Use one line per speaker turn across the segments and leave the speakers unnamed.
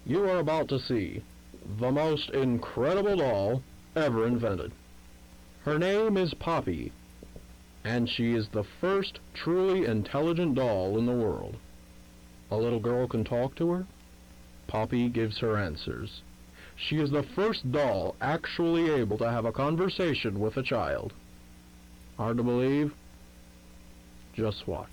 You are about to see the most incredible doll ever invented. Her name is Poppy, and she is the first truly intelligent doll in the world. A little girl can talk to her. Poppy gives her answers. She is the first doll actually able to have a conversation with a child. Hard to believe? Just watch.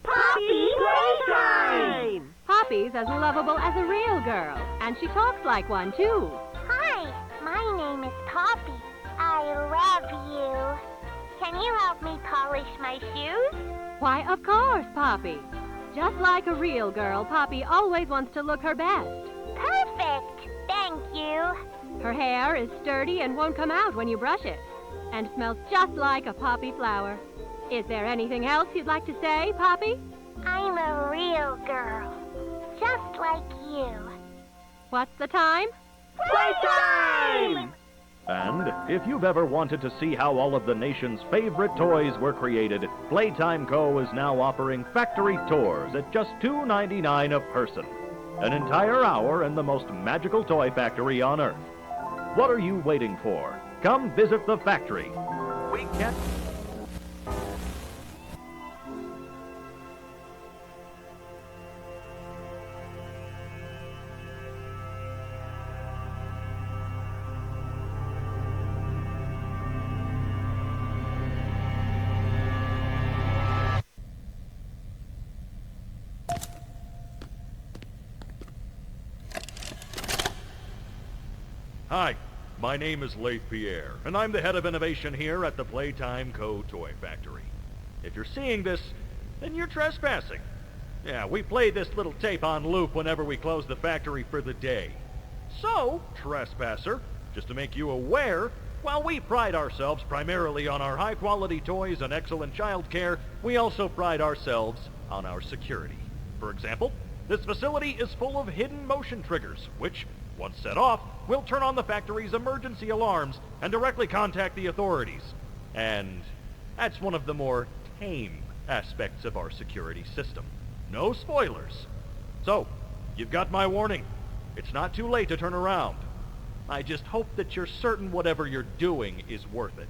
Poppy Playtime!
Poppy's as lovable as a real girl, and she talks like one, too.
Hi, my name is Poppy. I love you. Can you help me polish my shoes?
Why, of course, Poppy. Just like a real girl, Poppy always wants to look her best.
Perfect! Thank you.
Her hair is sturdy and won't come out when you brush it, and smells just like a poppy flower. Is there anything else you'd like to say, Poppy?
I'm a real girl, just like you.
What's the time?
Playtime!
And if you've ever wanted to see how all of the nation's favorite toys were created, Playtime Co. is now offering factory tours at just $2.99 a person. An entire hour in the most magical toy factory on Earth. What are you waiting for? Come visit the factory. We can't...
Hi, my name is Leif Pierre, and I'm the head of innovation here at the Playtime Co. Toy Factory. If you're seeing this, then you're trespassing. Yeah, we play this little tape on loop whenever we close the factory for the day. So, trespasser, just to make you aware, while we pride ourselves primarily on our high-quality toys and excellent child care, we also pride ourselves on our security. For example, this facility is full of hidden motion triggers, which, once set off, will turn on the factory's emergency alarms and directly contact the authorities. And that's one of the more tame aspects of our security system. No spoilers. So, you've got my warning. It's not too late to turn around. I just hope that you're certain whatever you're doing is worth it.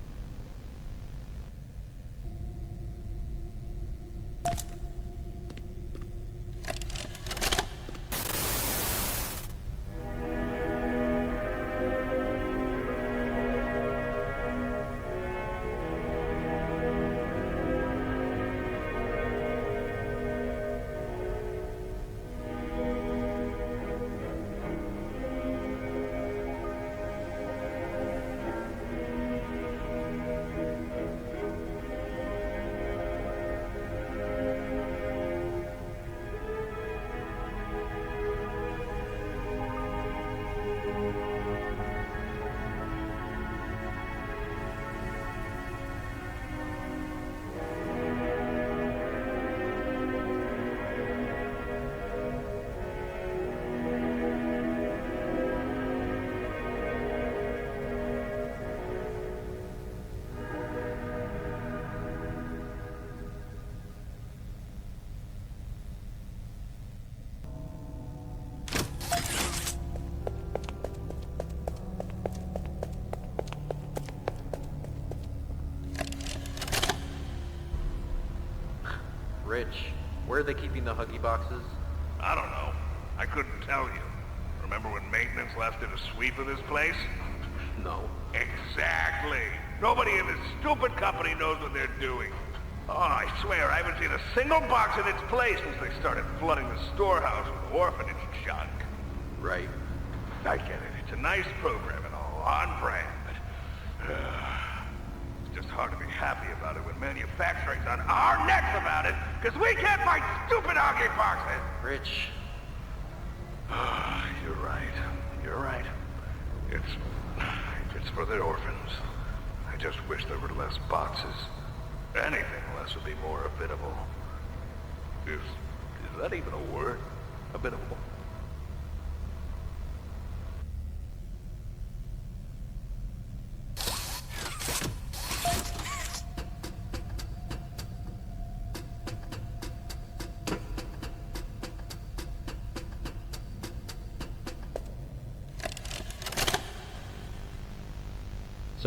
Rich, where are they keeping the Huggy boxes?
I don't know. I couldn't tell you. Remember when maintenance left it a sweep of this place?
No.
Exactly. Nobody in this stupid company knows what they're doing. Oh, I swear, I haven't seen a single box in its place since they started flooding the storehouse with orphanage junk.
Right.
I get it. It's a nice program and all, on brand, but... it's just hard to be happy about it when manufacturing's on our necks about it, because we can't find stupid Huggy boxes!
Rich.
You're right. You're right. It's for the orphans. I just wish there were less boxes. Anything less would be more habitable. Is that even a word? Habitable?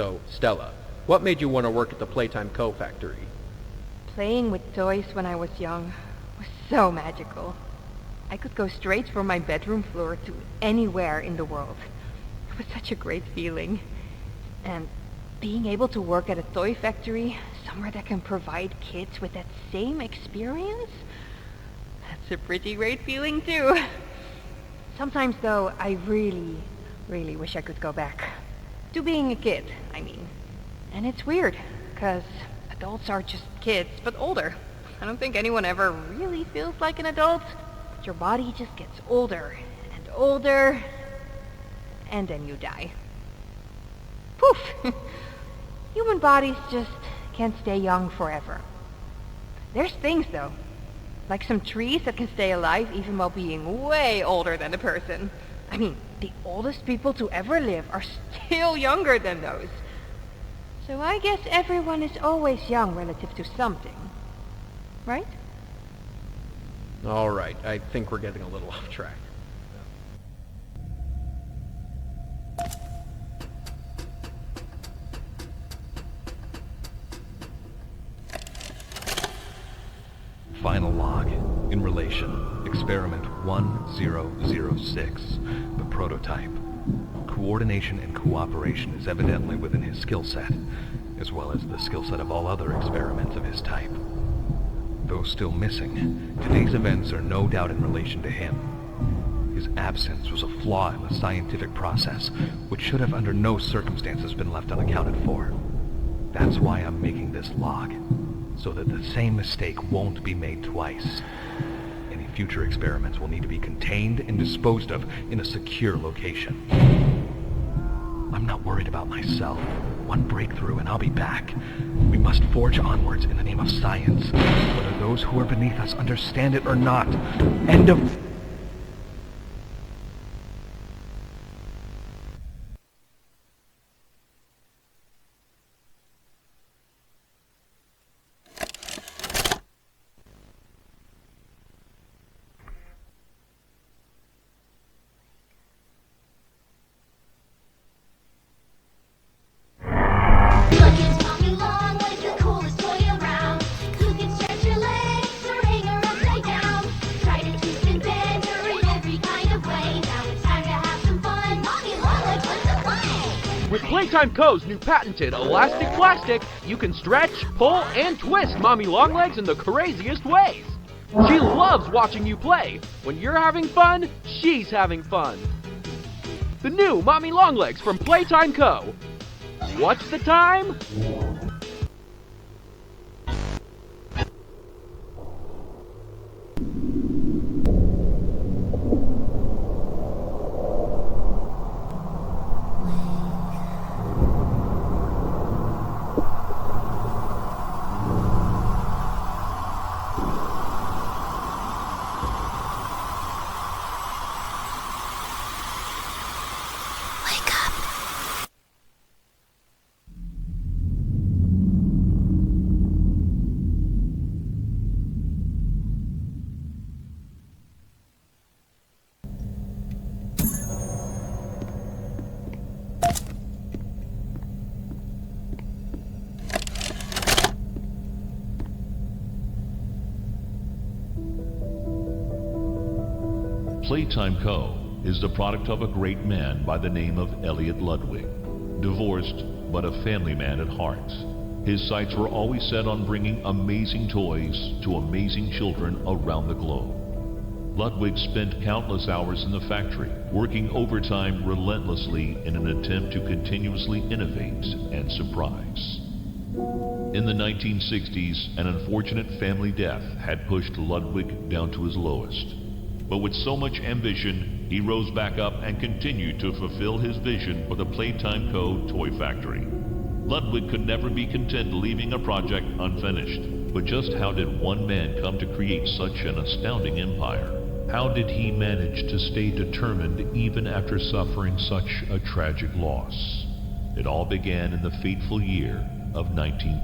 So, Stella, what made you want to work at the Playtime Co. factory?
Playing with toys when I was young was so magical. I could go straight from my bedroom floor to anywhere in the world. It was such a great feeling. And being able to work at a toy factory, somewhere that can provide kids with that same experience, that's a pretty great feeling too. Sometimes though, I really wish I could go back. To being a kid, I mean. And it's weird, because adults are just kids, but older. I don't think anyone ever really feels like an adult. But your body just gets older and older, and then you die. Poof! Human bodies just can't stay young forever. There's things, though. Like some trees that can stay alive even while being way older than a person. I mean, the oldest people to ever live are still younger than those. So I guess everyone is always young relative to something. Right?
All right, I think we're getting a little off track.
Final log. In relation, experiment 1006, the prototype. Coordination and cooperation is evidently within his skill set, as well as the skill set of all other experiments of his type. Though still missing, today's events are no doubt in relation to him. His absence was a flaw in the scientific process, which should have under no circumstances been left unaccounted for. That's why I'm making this log, so that the same mistake won't be made twice. Any future experiments will need to be contained and disposed of in a secure location. I'm not worried about myself. One breakthrough and I'll be back. We must forge onwards in the name of science, whether those who are beneath us understand it or not. End of...
With Playtime Co.'s new patented elastic plastic, you can stretch, pull, and twist Mommy Longlegs in the craziest ways. She loves watching you play. When you're having fun, she's having fun. The new Mommy Longlegs from Playtime Co. What's the time?
Playtime Co. is the product of a great man by the name of Elliot Ludwig. Divorced, but a family man at heart. His sights were always set on bringing amazing toys to amazing children around the globe. Ludwig spent countless hours in the factory, working overtime relentlessly in an attempt to continuously innovate and surprise. In the 1960s, an unfortunate family death had pushed Ludwig down to his lowest. But with so much ambition, he rose back up and continued to fulfill his vision for the Playtime Co. toy factory. Ludwig could never be content leaving a project unfinished. But just how did one man come to create such an astounding empire? How did he manage to stay determined even after suffering such a tragic loss? It all began in the fateful year of 19...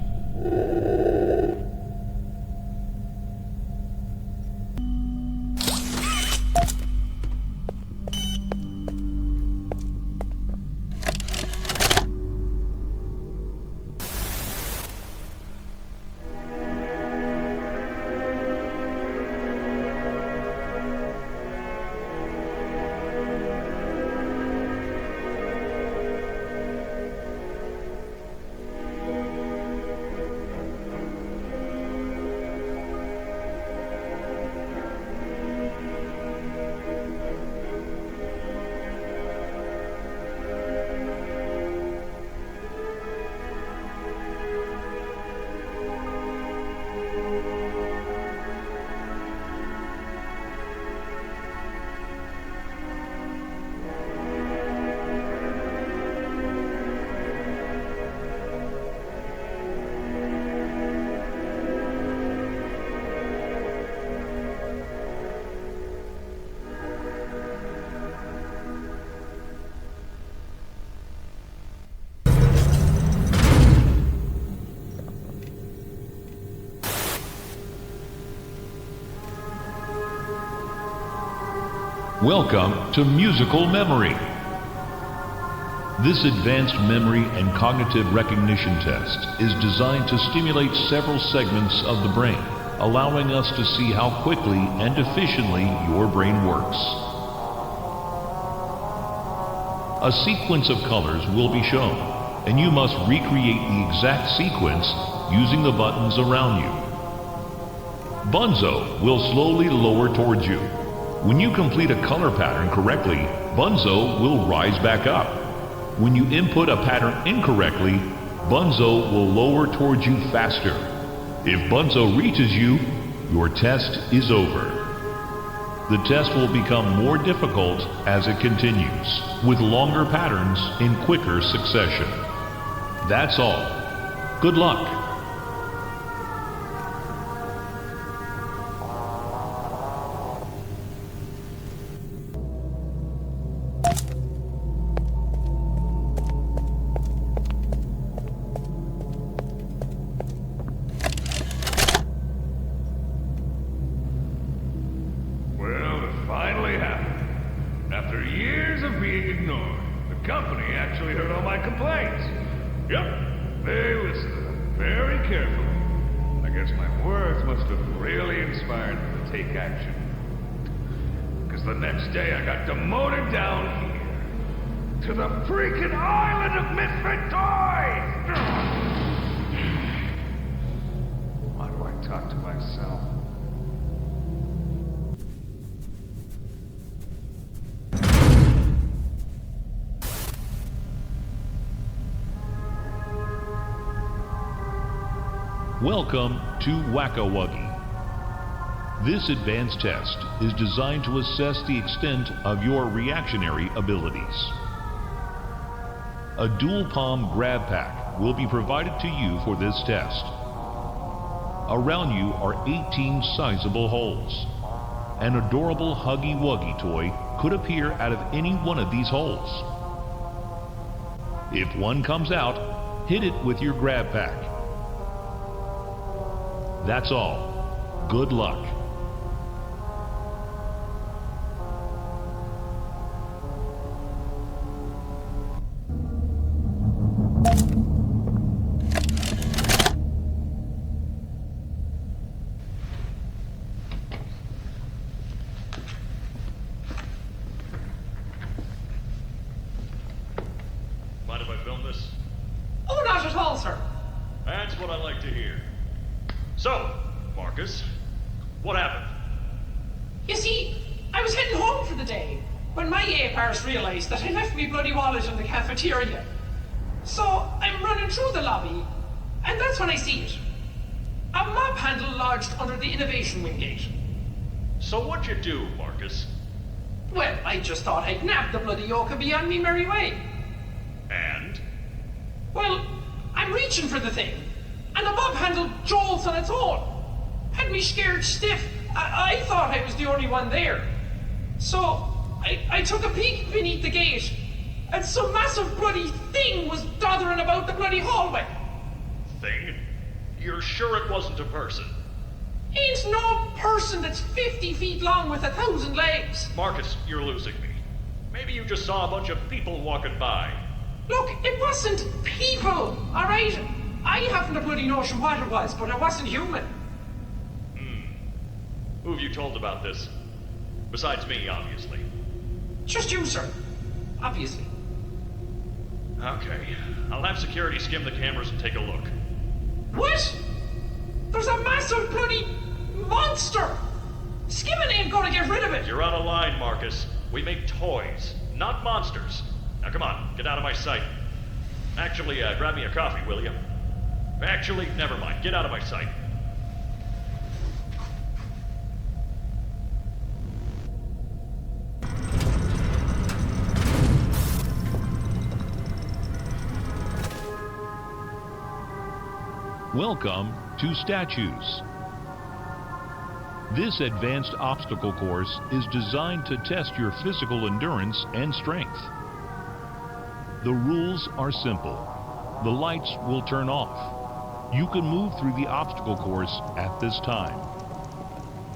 Welcome to Musical Memory. This advanced memory and cognitive recognition test is designed to stimulate several segments of the brain, allowing us to see how quickly and efficiently your brain works. A sequence of colors will be shown, and you must recreate the exact sequence using the buttons around you. Bunzo will slowly lower towards you. When you complete a color pattern correctly, Bunzo will rise back up. When you input a pattern incorrectly, Bunzo will lower towards you faster. If Bunzo reaches you, your test is over. The test will become more difficult as it continues, with longer patterns in quicker succession. That's all. Good luck.
The next day I got demoted down here to the freaking island of misfit toys! Why do I talk to myself?
Welcome to Whack-A-Wuggy. This advanced test is designed to assess the extent of your reactionary abilities. A dual palm grab pack will be provided to you for this test. Around you are 18 sizable holes. An adorable Huggy Wuggy toy could appear out of any one of these holes. If one comes out, hit it with your grab pack. That's all. Good luck.
Mind if I film this?
Oh, not at all, sir.
That's what I like to hear. So, Marcus, what happened?
You see, I was heading home for the day when my apars realized that I left me bloody wallet in the cafeteria. So I'm running through the lobby, and that's when I see it. A mob handle lodged under the innovation wing gate.
So what'd you do, Marcus?
Well, I just thought I'd nab the bloody yoke and be on me merry way.
And?
Well, I'm reaching for the thing, and the mob handle jolts on its own. Had me scared stiff. I thought I was the only one there. So I took a peek beneath the gate, and some massive bloody thing was dothering about the bloody hallway.
Thing? You're sure it wasn't a person?
Ain't no person that's 50 feet long with 1,000 legs.
Marcus, you're losing me. Maybe you just saw a bunch of people walking by.
Look, it wasn't people, all right? I haven't a bloody notion what it was, but it wasn't human.
Who have you told about this? Besides me, obviously.
Just you, sir. Obviously.
Okay. I'll have security skim the cameras and take a look.
What? There's a massive bloody monster! Skimming ain't gonna get rid of it!
You're out of line, Marcus. We make toys, not monsters. Now come on, get out of my sight. Actually, grab me a coffee, will you? Actually, never mind. Get out of my sight.
Welcome to Statues. This advanced obstacle course is designed to test your physical endurance and strength. The rules are simple. The lights will turn off. You can move through the obstacle course at this time.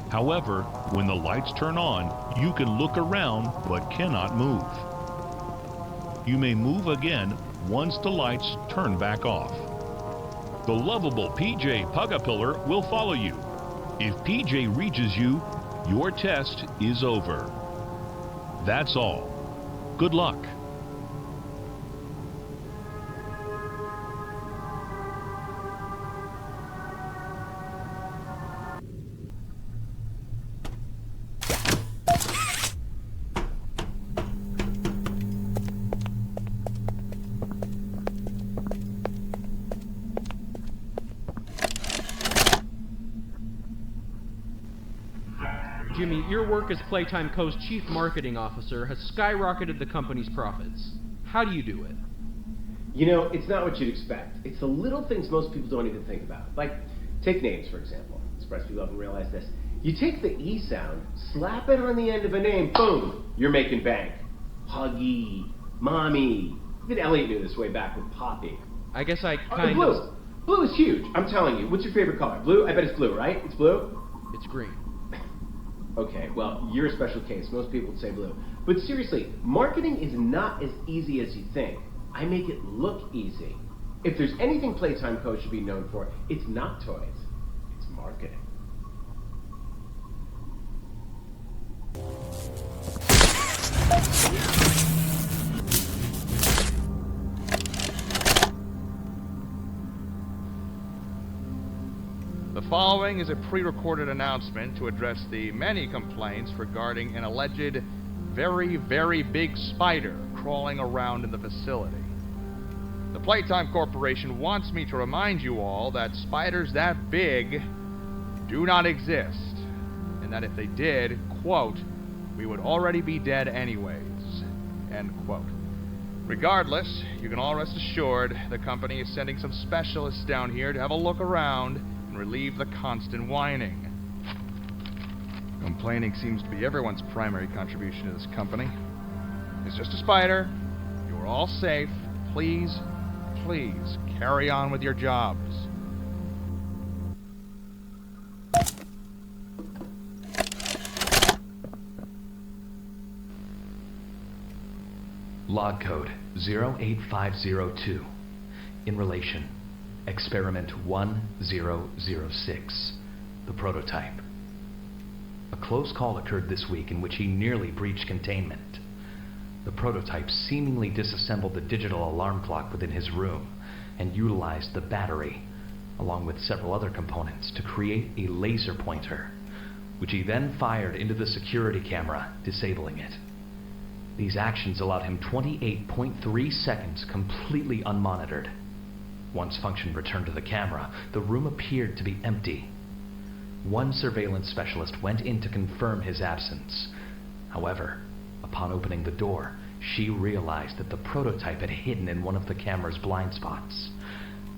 However, When the lights turn on, you can look around but cannot move. You may move again once the lights turn back off. The lovable PJ Pugapillar will follow you. If PJ reaches you, your test is over. That's all. Good luck.
Jimmy, your work as Playtime Co.'s Chief Marketing Officer has skyrocketed the company's profits. How do you do it?
You know, it's not what you'd expect. It's the little things most people don't even think about. Like, take names, for example. Surprised people haven't realized this. You take the E sound, slap it on the end of a name, boom, you're making bank. Huggy, Mommy. Even Elliot knew this way back with Poppy.
I guess I kind
blue.
of...
Blue is huge, I'm telling you. What's your favorite color? Blue? I bet it's blue, right? It's blue?
It's green.
Okay, well, you're a special case. Most people would say blue. But seriously, marketing is not as easy as you think. I make it look easy. If there's anything Playtime Co. should be known for, it's not toys. It's marketing.
The following is a pre-recorded announcement to address the many complaints regarding an alleged very, very big spider crawling around in the facility. The Playtime Corporation wants me to remind you all that spiders that big do not exist, and that if they did, quote, we would already be dead anyways, end quote. Regardless, you can all rest assured the company is sending some specialists down here to have a look around and relieve the constant whining. Complaining seems to be everyone's primary contribution to this company. It's just a spider. You are all safe. Please, please, carry on with your jobs.
Log code 08502. In relation, experiment 1006. The prototype. A close call occurred this week in which he nearly breached containment. The prototype seemingly disassembled the digital alarm clock within his room and utilized the battery, along with several other components, to create a laser pointer, which he then fired into the security camera, disabling it. These actions allowed him 28.3 seconds completely unmonitored. Once function returned to the camera, the room appeared to be empty. One surveillance specialist went in to confirm his absence. However, upon opening the door, she realized that the prototype had hidden in one of the camera's blind spots.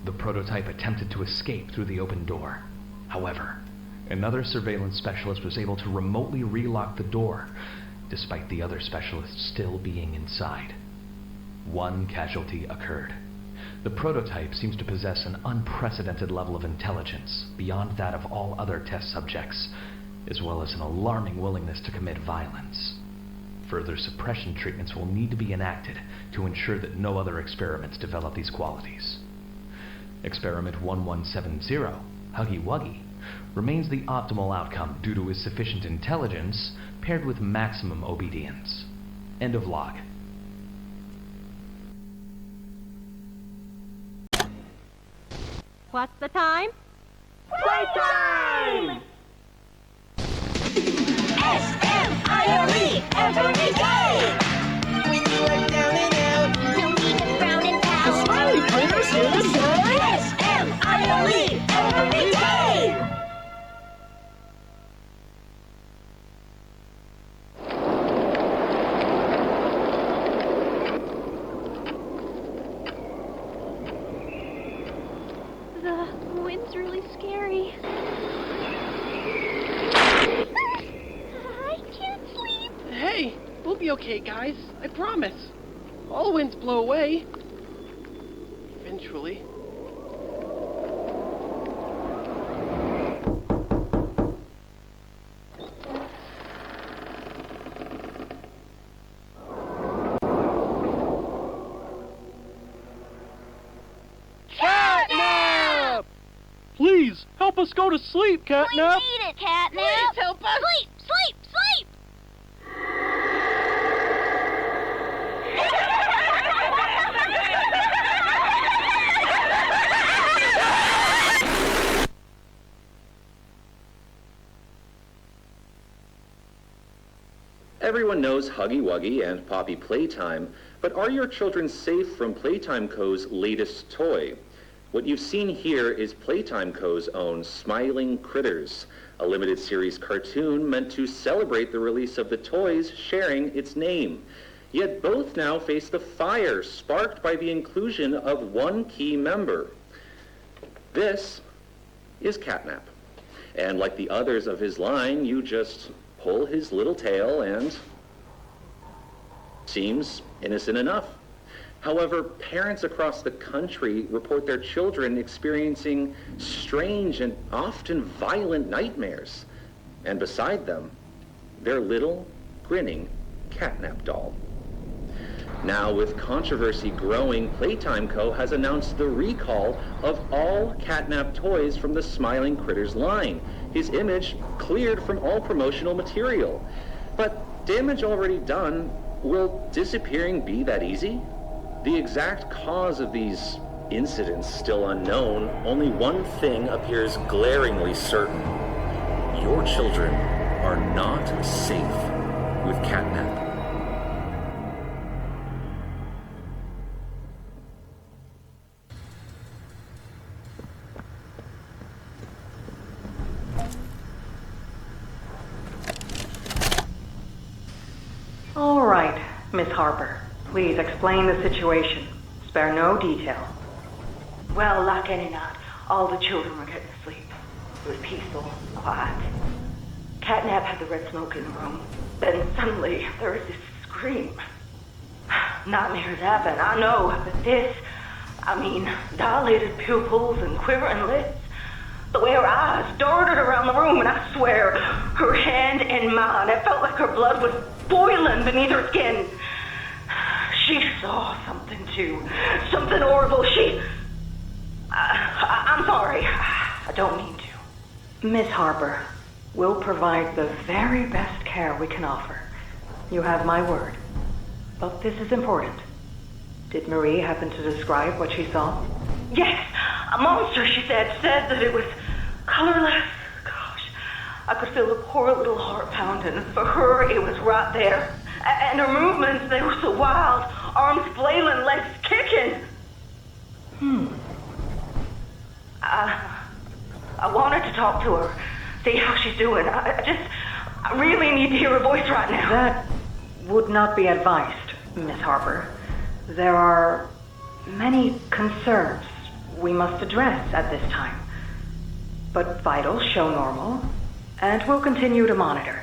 The prototype attempted to escape through the open door. However, another surveillance specialist was able to remotely relock the door, despite the other specialists still being inside. One casualty occurred. The prototype seems to possess an unprecedented level of intelligence, beyond that of all other test subjects, as well as an alarming willingness to commit violence. Further suppression treatments will need to be enacted to ensure that no other experiments develop these qualities. Experiment 1170, Huggy Wuggy, remains the optimal outcome due to his sufficient intelligence paired with maximum obedience. End of log.
What's the time?
Playtime! S-M-I-L-E every day! When you are down and out, don't even frown and pout. The smiley critters here to say S-M-I-L-E every day!
The wind's really scary. I can't sleep.
Hey, we'll be okay, guys. I promise. All winds blow away. Eventually.
Please, help us go to sleep, Catnap.
We need it, Catnap.
Please help us.
Sleep, sleep, sleep.
Everyone knows Huggy Wuggy and Poppy Playtime, but are your children safe from Playtime Co.'s latest toy? What you've seen here is Playtime Co.'s own Smiling Critters, a limited series cartoon meant to celebrate the release of the toys sharing its name. Yet both now face the fire sparked by the inclusion of one key member. This is Catnap. And like the others of his line, you just pull his little tail and seems innocent enough. However, parents across the country report their children experiencing strange and often violent nightmares. And beside them, their little, grinning Catnap doll. Now, with controversy growing, Playtime Co. has announced the recall of all Catnap toys from the Smiling Critters line. His image cleared from all promotional material. But damage already done, will disappearing be that easy? The exact cause of these incidents still unknown. Only one thing appears glaringly certain. Your children are not safe with Catnap.
All right, Miss Harper. Please explain the situation. Spare no detail.
Well, like any night, all the children were getting to sleep. It was peaceful, quiet. Catnap had the red smoke in the room. Then suddenly, there was this scream. Nightmares happen, I know, but this, dilated pupils and quivering lips. The way her eyes darted around the room, and I swear, her hand in mine, it felt like her blood was boiling beneath her skin. She saw something too. Something horrible. I'm sorry. I don't mean to.
Miss Harper, we'll provide the very best care we can offer. You have my word. But this is important. Did Marie happen to describe what she saw?
Yes, a monster, she said that it was colorless. Gosh, I could feel the poor little heart pounding. For her, it was right there. And her movements, they were so wild. Arms flailing, legs kicking. I wanted to talk to her, see how she's doing. I really need to hear her voice right now.
That would not be advised, Miss Harper. There are many concerns we must address at this time. But vitals show normal, and we'll continue to monitor.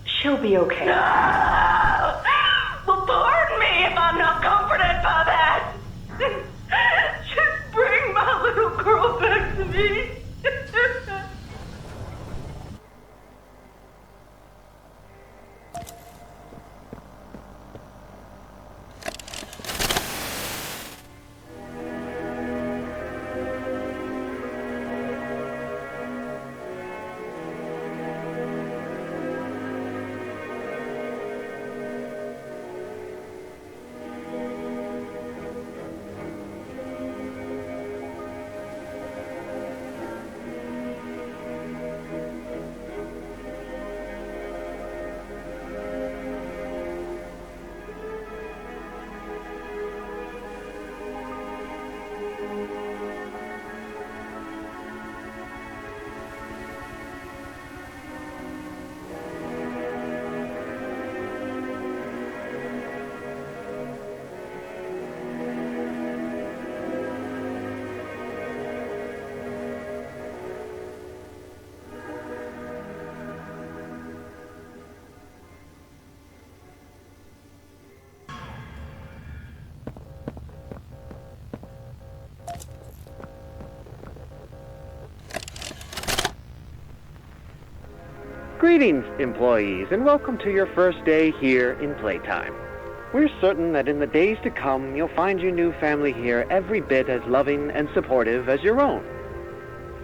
She'll be okay.
No! Well, pardon me if I'm not comforted by that. Just bring my little girl back to me.
Greetings, employees, and welcome to your first day here in Playtime. We're certain that in the days to come, you'll find your new family here every bit as loving and supportive as your own.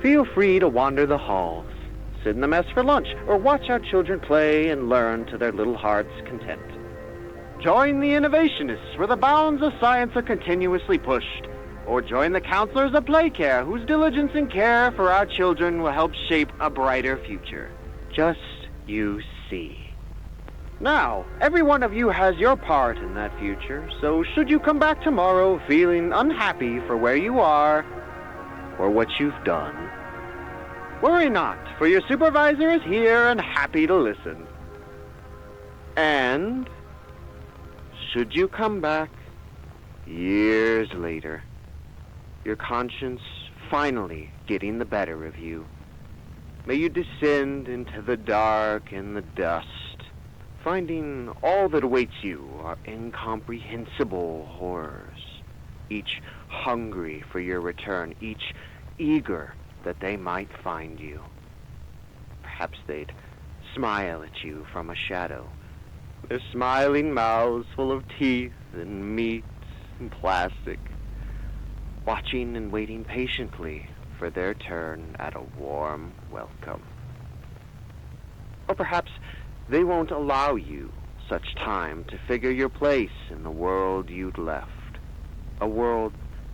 Feel free to wander the halls, sit in the mess for lunch, or watch our children play and learn to their little hearts' content. Join the innovationists where the bounds of science are continuously pushed, or join the counselors of Playcare whose diligence and care for our children will help shape a brighter future. Just you see. Now, every one of you has your part in that future, so should you come back tomorrow feeling unhappy for where you are or what you've done, worry not, for your supervisor is here and happy to listen. And should you come back years later, your conscience finally getting the better of you, may you descend into the dark and the dust, finding all that awaits you are incomprehensible horrors, each hungry for your return, each eager that they might find you. Perhaps they'd smile at you from a shadow, their smiling mouths full of teeth and meat and plastic, watching and waiting patiently for their turn at a warm welcome. Or perhaps they won't allow you such time to figure your place in the world you'd left, a world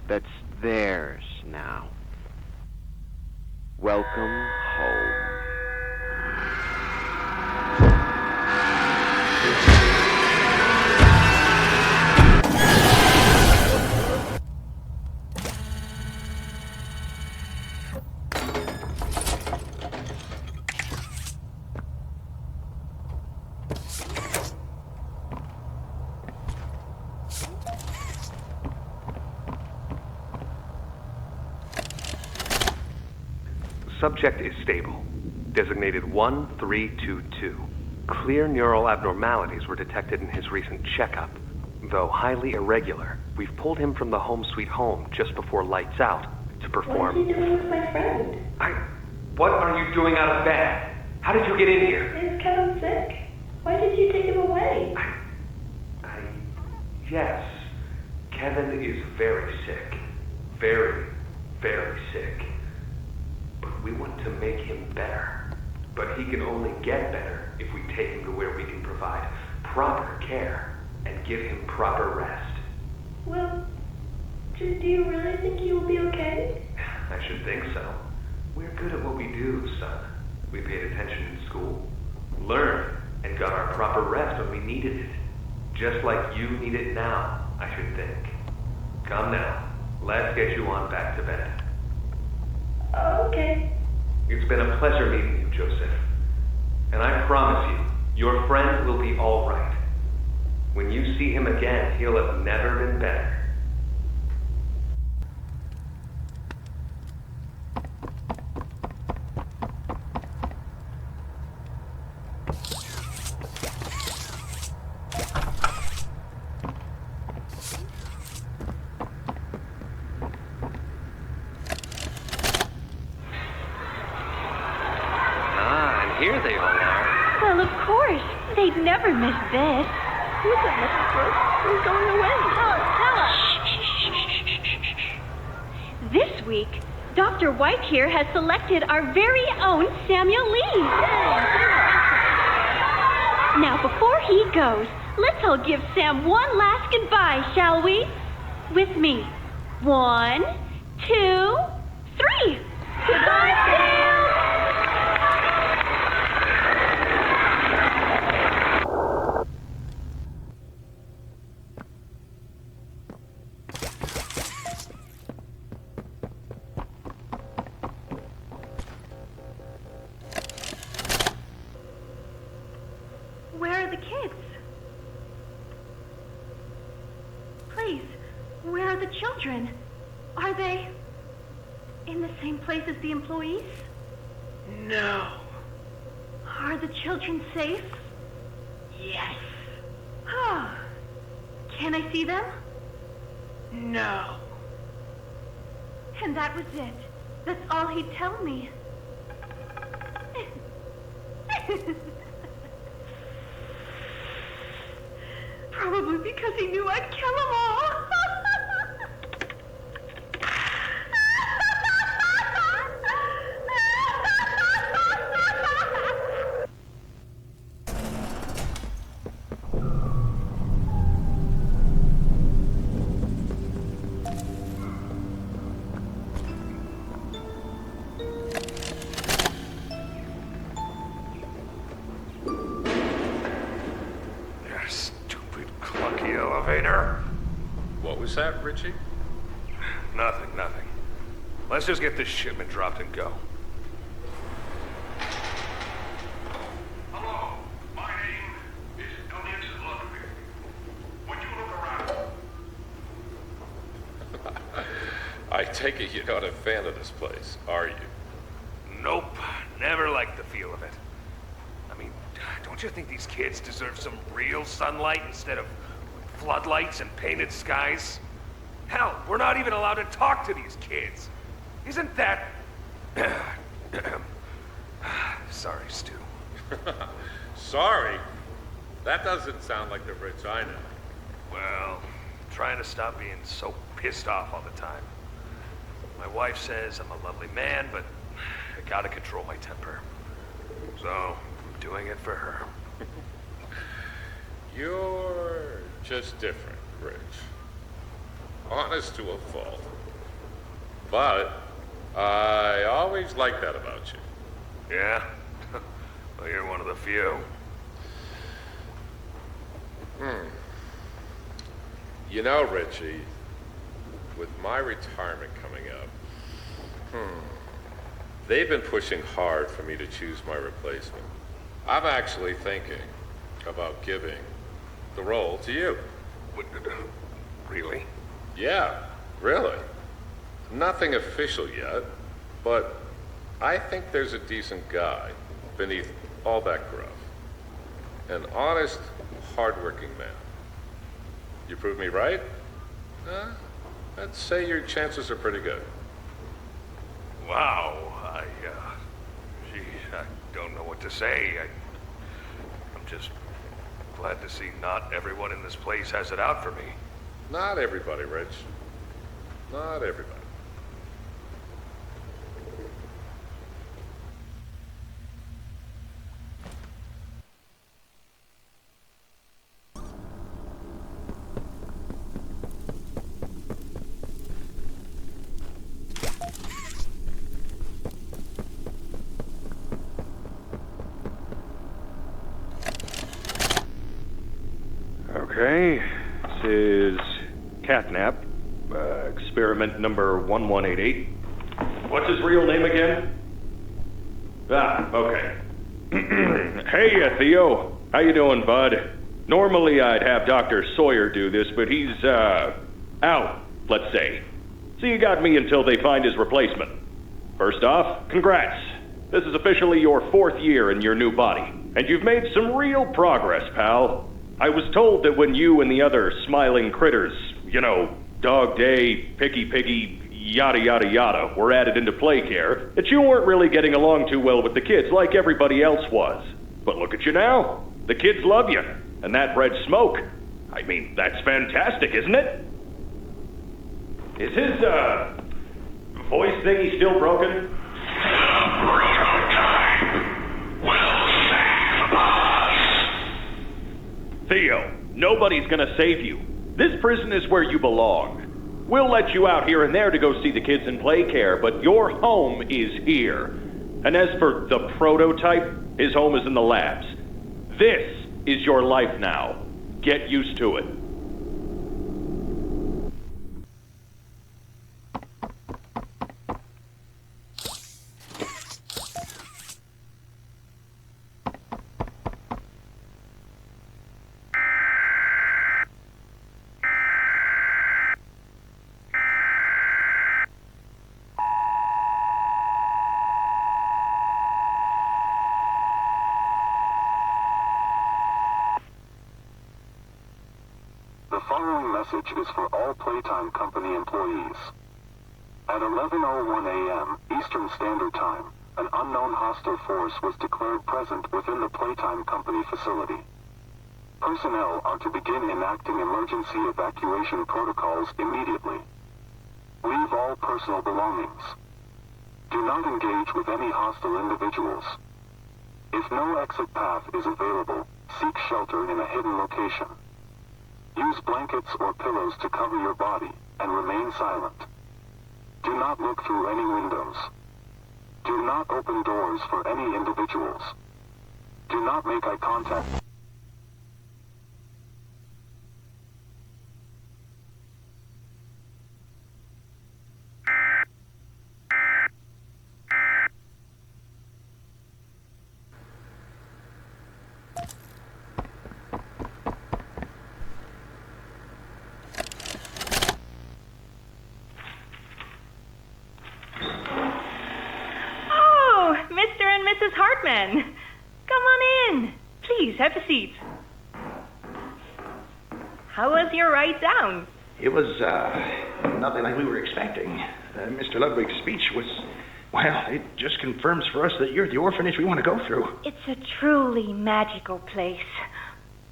that's theirs now. Welcome home.
Subject is stable. Designated 1322. Clear neural abnormalities were detected in his recent checkup. Though highly irregular, we've pulled him from the home sweet home just before lights out to perform...
What is he doing with my friend?
What are you doing out of bed? How did you get in here?
Is Kevin sick? Why did you take him away?
Yes. Kevin is very sick. Very, very sick. But we want to make him better. But he can only get better if we take him to where we can provide proper care and give him proper rest.
Well, do you really think he will be okay?
I should think so. We're good at what we do, son. We paid attention in school, learned, and got our proper rest when we needed it. Just like you need it now, I should think. Come now, let's get you on back to bed.
Okay.
It's been a pleasure meeting you, Joseph. And I promise you, your friend will be all right. When you see him again, he'll have never been better.
Here they all are. Well, of course. They'd never miss this. Who's it, Mrs. Brooks? Who's going away? Tell us. This week, Dr. White here has selected our very own Samuel Lee. Now, before he goes, let's all give Sam one last goodbye, shall we? With me. 1, 2, 3. Goodbye, Sam! Where are the kids? Please, where are the children? Are they in the same place as the employees?
No.
Are the children safe?
Yes.
Oh. Can I see them?
No.
And that was it. That's all he'd tell me. Probably because he knew I'd kill them all.
What's that, Richie?
Nothing. Let's just get this shipment dropped and go.
Hello, my name is Untitled Tape. Would you look around?
I take it you're not a fan of this place, are you?
Nope, never liked the feel of it. I mean, don't you think these kids deserve some real sunlight instead of floodlights and painted skies? Hell, we're not even allowed to talk to these kids. Isn't that... Sorry, Stu.
Sorry? That doesn't sound like the Rich I know.
Well, I'm trying to stop being so pissed off all the time. My wife says I'm a lovely man, but I gotta control my temper. So, I'm doing it for her.
You're just different, Rich. Honest to a fault. But I always liked that about you.
Yeah? Well, you're one of the few.
You know, Richie, with my retirement coming up, they've been pushing hard for me to choose my replacement. I'm actually thinking about giving the role to you.
Really?
Yeah, really. Nothing official yet, but I think there's a decent guy beneath all that gruff. An honest, hardworking man. You prove me right? I'd say your chances are pretty good.
Wow, gee, I don't know what to say. I'm just glad to see not everyone in this place has it out for me.
Not everybody, Rich. Not everybody.
Okay, this is Catnap, experiment number 1188. What's his real name again? Okay. Hey, Theo. How you doing, bud? Normally I'd have Dr. Sawyer do this, but he's, out, let's say. So you got me until they find his replacement. First off, congrats. This is officially your 4th year in your new body, and you've made some real progress, pal. I was told that when you and the other smiling critters, you know, Dog Day, Picky Piggy, yada yada yada, were added into play care, that you weren't really getting along too well with the kids like everybody else was. But look at you now. The kids love you, and that bred smoke. I mean, that's fantastic, isn't it? Is his, voice thingy still broken? Theo, nobody's gonna save you. This prison is where you belong. We'll let you out here and there to go see the kids in play care, but your home is here. And as for the prototype, his home is in the labs. This is your life now. Get used to it.
The following message is for all Playtime Company employees. At 11:01 a.m. Eastern Standard Time, an unknown hostile force was declared present within the Playtime Company facility. Personnel are to begin enacting emergency evacuation protocols immediately. Leave all personal belongings. Do not engage with any hostile individuals. If no exit path is available, seek shelter in a hidden location. Use blankets or pillows to cover your body, and remain silent. Do not look through any windows. Do not open doors for any individuals. Do not make eye contact.
again. Come on in. Please, have a seat. How was your ride down?
It was, nothing like we were expecting. Mr. Ludwig's speech was, well, it just confirms for us that you're the orphanage we want to go through.
It's a truly magical place.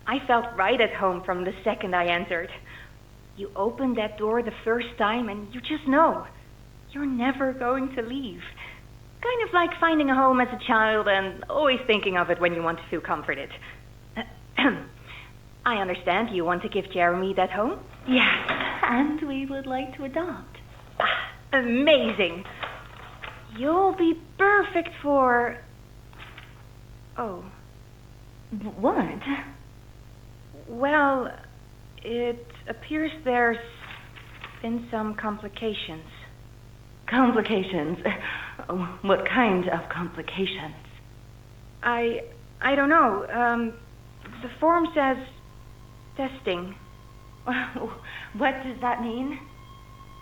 I felt right at home from the second I entered. You open that door the first time and you just know you're never going to leave. Kind of like finding a home as a child and always thinking of it when you want to feel comforted. I understand you want to give Jeremy that home? Yes, and we would like to adopt. Amazing. You'll be perfect for... Oh. What? Well, it appears there's been some complications. Complications? What kind of complications? I don't know. The form says testing. What does that mean?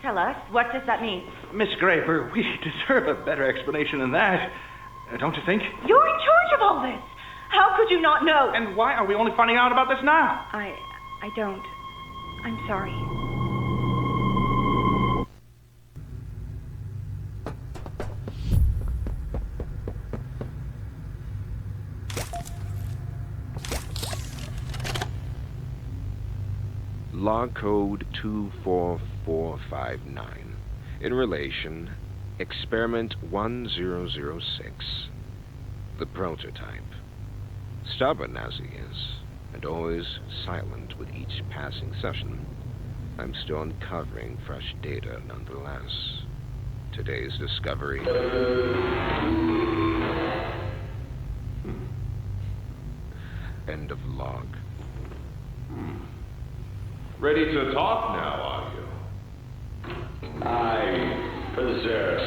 Tell us, what does that mean?
Miss Graper, we deserve a better explanation than that. Don't you think?
You're in charge of all this. How could you not know?
And why are we only finding out about this now?
I don't. I'm sorry.
Log code 24459. In relation, experiment 1006. The prototype. Stubborn as he is, and always silent with each passing session, I'm still uncovering fresh data nonetheless. Today's discovery... End of log.
Ready to talk now, are you? I possess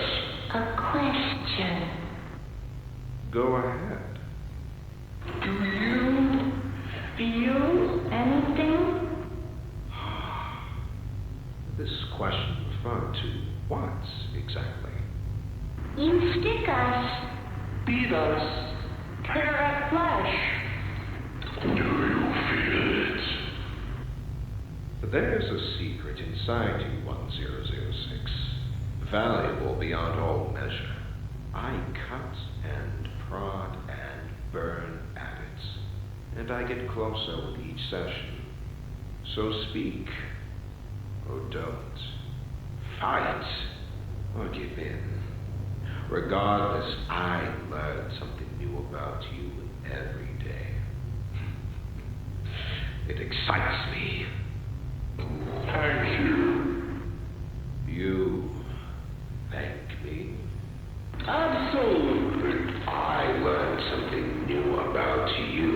A question.
Go ahead.
Do you feel anything?
This question referred to what exactly?
You stick us, beat us, tear our flesh.
Do you feel it? There's a secret inside you, 1006. Valuable beyond all measure. I cut and prod and burn at it. And I get closer with each session. So speak, or don't. Fight, or give in. Regardless, I learn something new about you every day. It excites me. Thank you. You thank me? Absolutely. I learn something new about you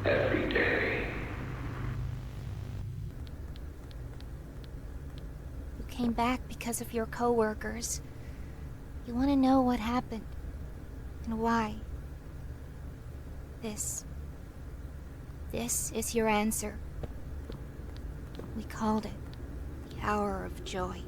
every day.
You came back because of your coworkers. You want to know what happened and why. This is your answer. We called it the Hour of Joy.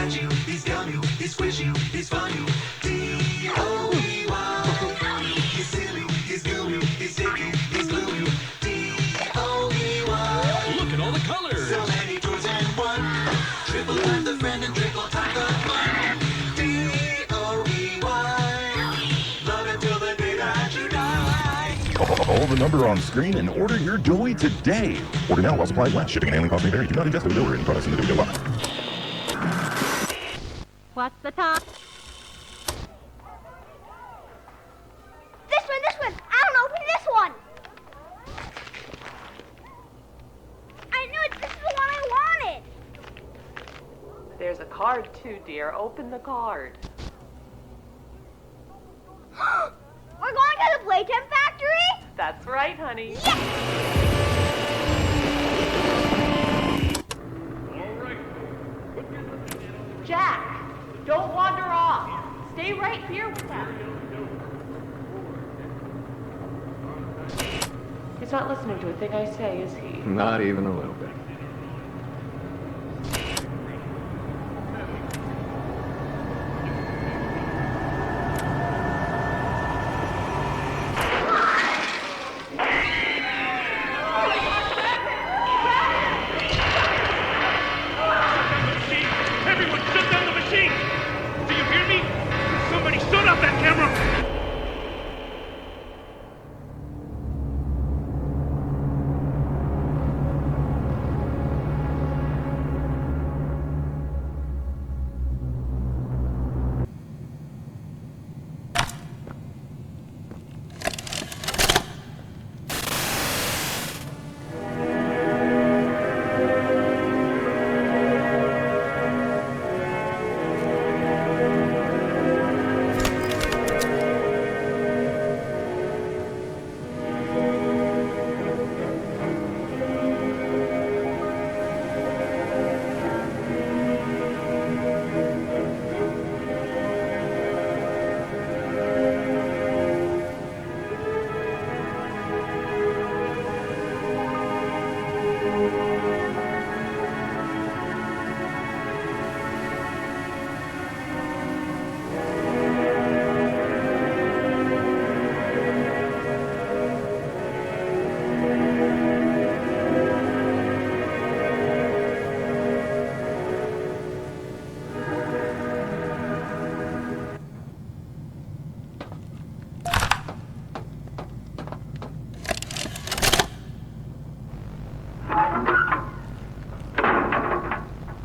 stretch you, he's gum you, he's squish you, he's fun you. D-O-E-Y. He's silly, he's goo you, he's sticky, he's glue you. D-O-E-Y.
Look at all the colors.
So many toys and one. Triple time the friend and triple time the fun. D-O-E-Y. Love it till the day that you die.
Call the number on screen and order your Doey today. Order now while supplies last. Shipping and handling costs may vary. Do not ingest Doey or any products in the Doey box.
What's the time?
This one! I don't open this one! I knew it! This is the one I wanted!
There's a card too, dear. Open the card.
We're going to the Playtime factory?
That's right, honey. Jack, don't wander off. Stay right here with them. He's not listening to a thing I say, is he?
Not even a little bit.
Everyone, shut down the machine! Do you hear me? Somebody shut off that camera!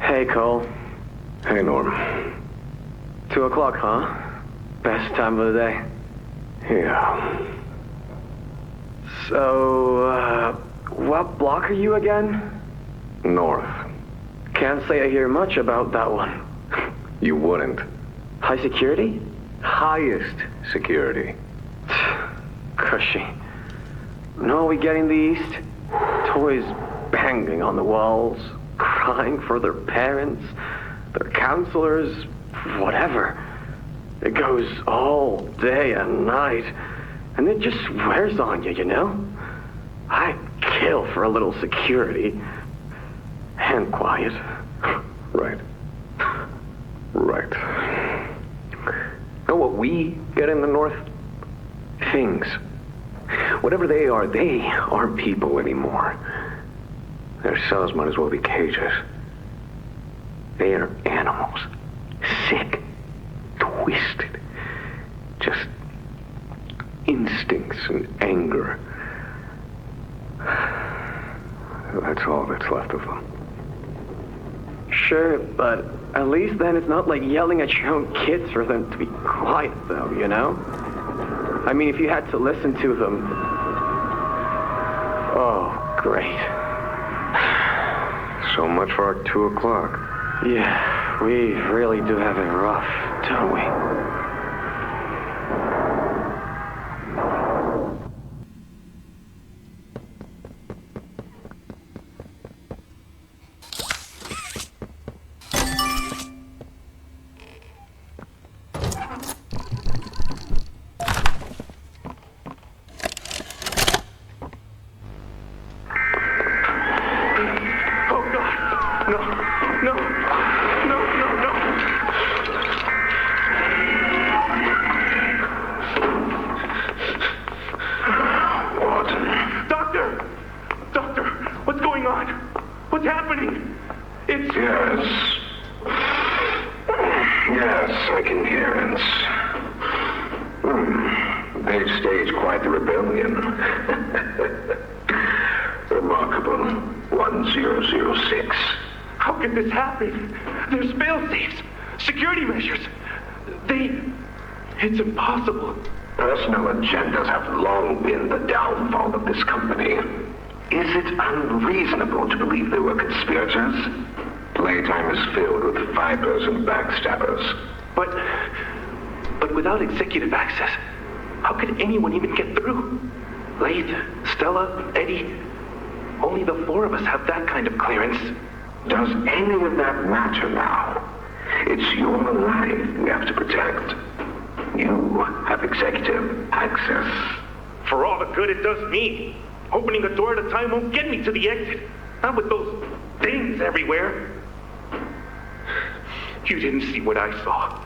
Hey, Cole. Hey, Norm. 2 o'clock, huh? Best time of the day. Yeah. So, what block are you again? North. Can't say I hear much about that one. You wouldn't. High security? Highest security. Cushy. No, we get in the east. Toys banging on the walls, crying for their parents, their counselors, whatever. It goes all day and night, and it just wears on you, you know? I'd kill for a little security. And quiet. Right. Right. Know what we get in the north? Things. Whatever they aren't people anymore. Their cells might as well be cages. They are animals. Sick. Twisted. Just instincts and anger. That's all that's left of them. Sure, but at least then it's not like yelling at your own kids for them to be quiet, though, you know? I mean, if you had to listen to them... Oh, great. So much for our 2 o'clock. Yeah, we really do have it rough, don't we?
Yes, I can hear it. They've staged quite the rebellion. Remarkable. 1006.
How could this happen? There's fail-safes, security measures. It's impossible.
Personal agendas have long been the downfall of this company. Is it unreasonable to believe there were conspirators? Playtime is filled with vipers and backstabbers.
But without executive access, how could anyone even get through? Lathe, Stella, Eddie, only the four of us have that kind of clearance.
Does any of that matter now? It's your life we have to protect. You have executive access.
For all the good it does me, opening a door at a time won't get me to the exit. Not with those things everywhere. You didn't see what I saw.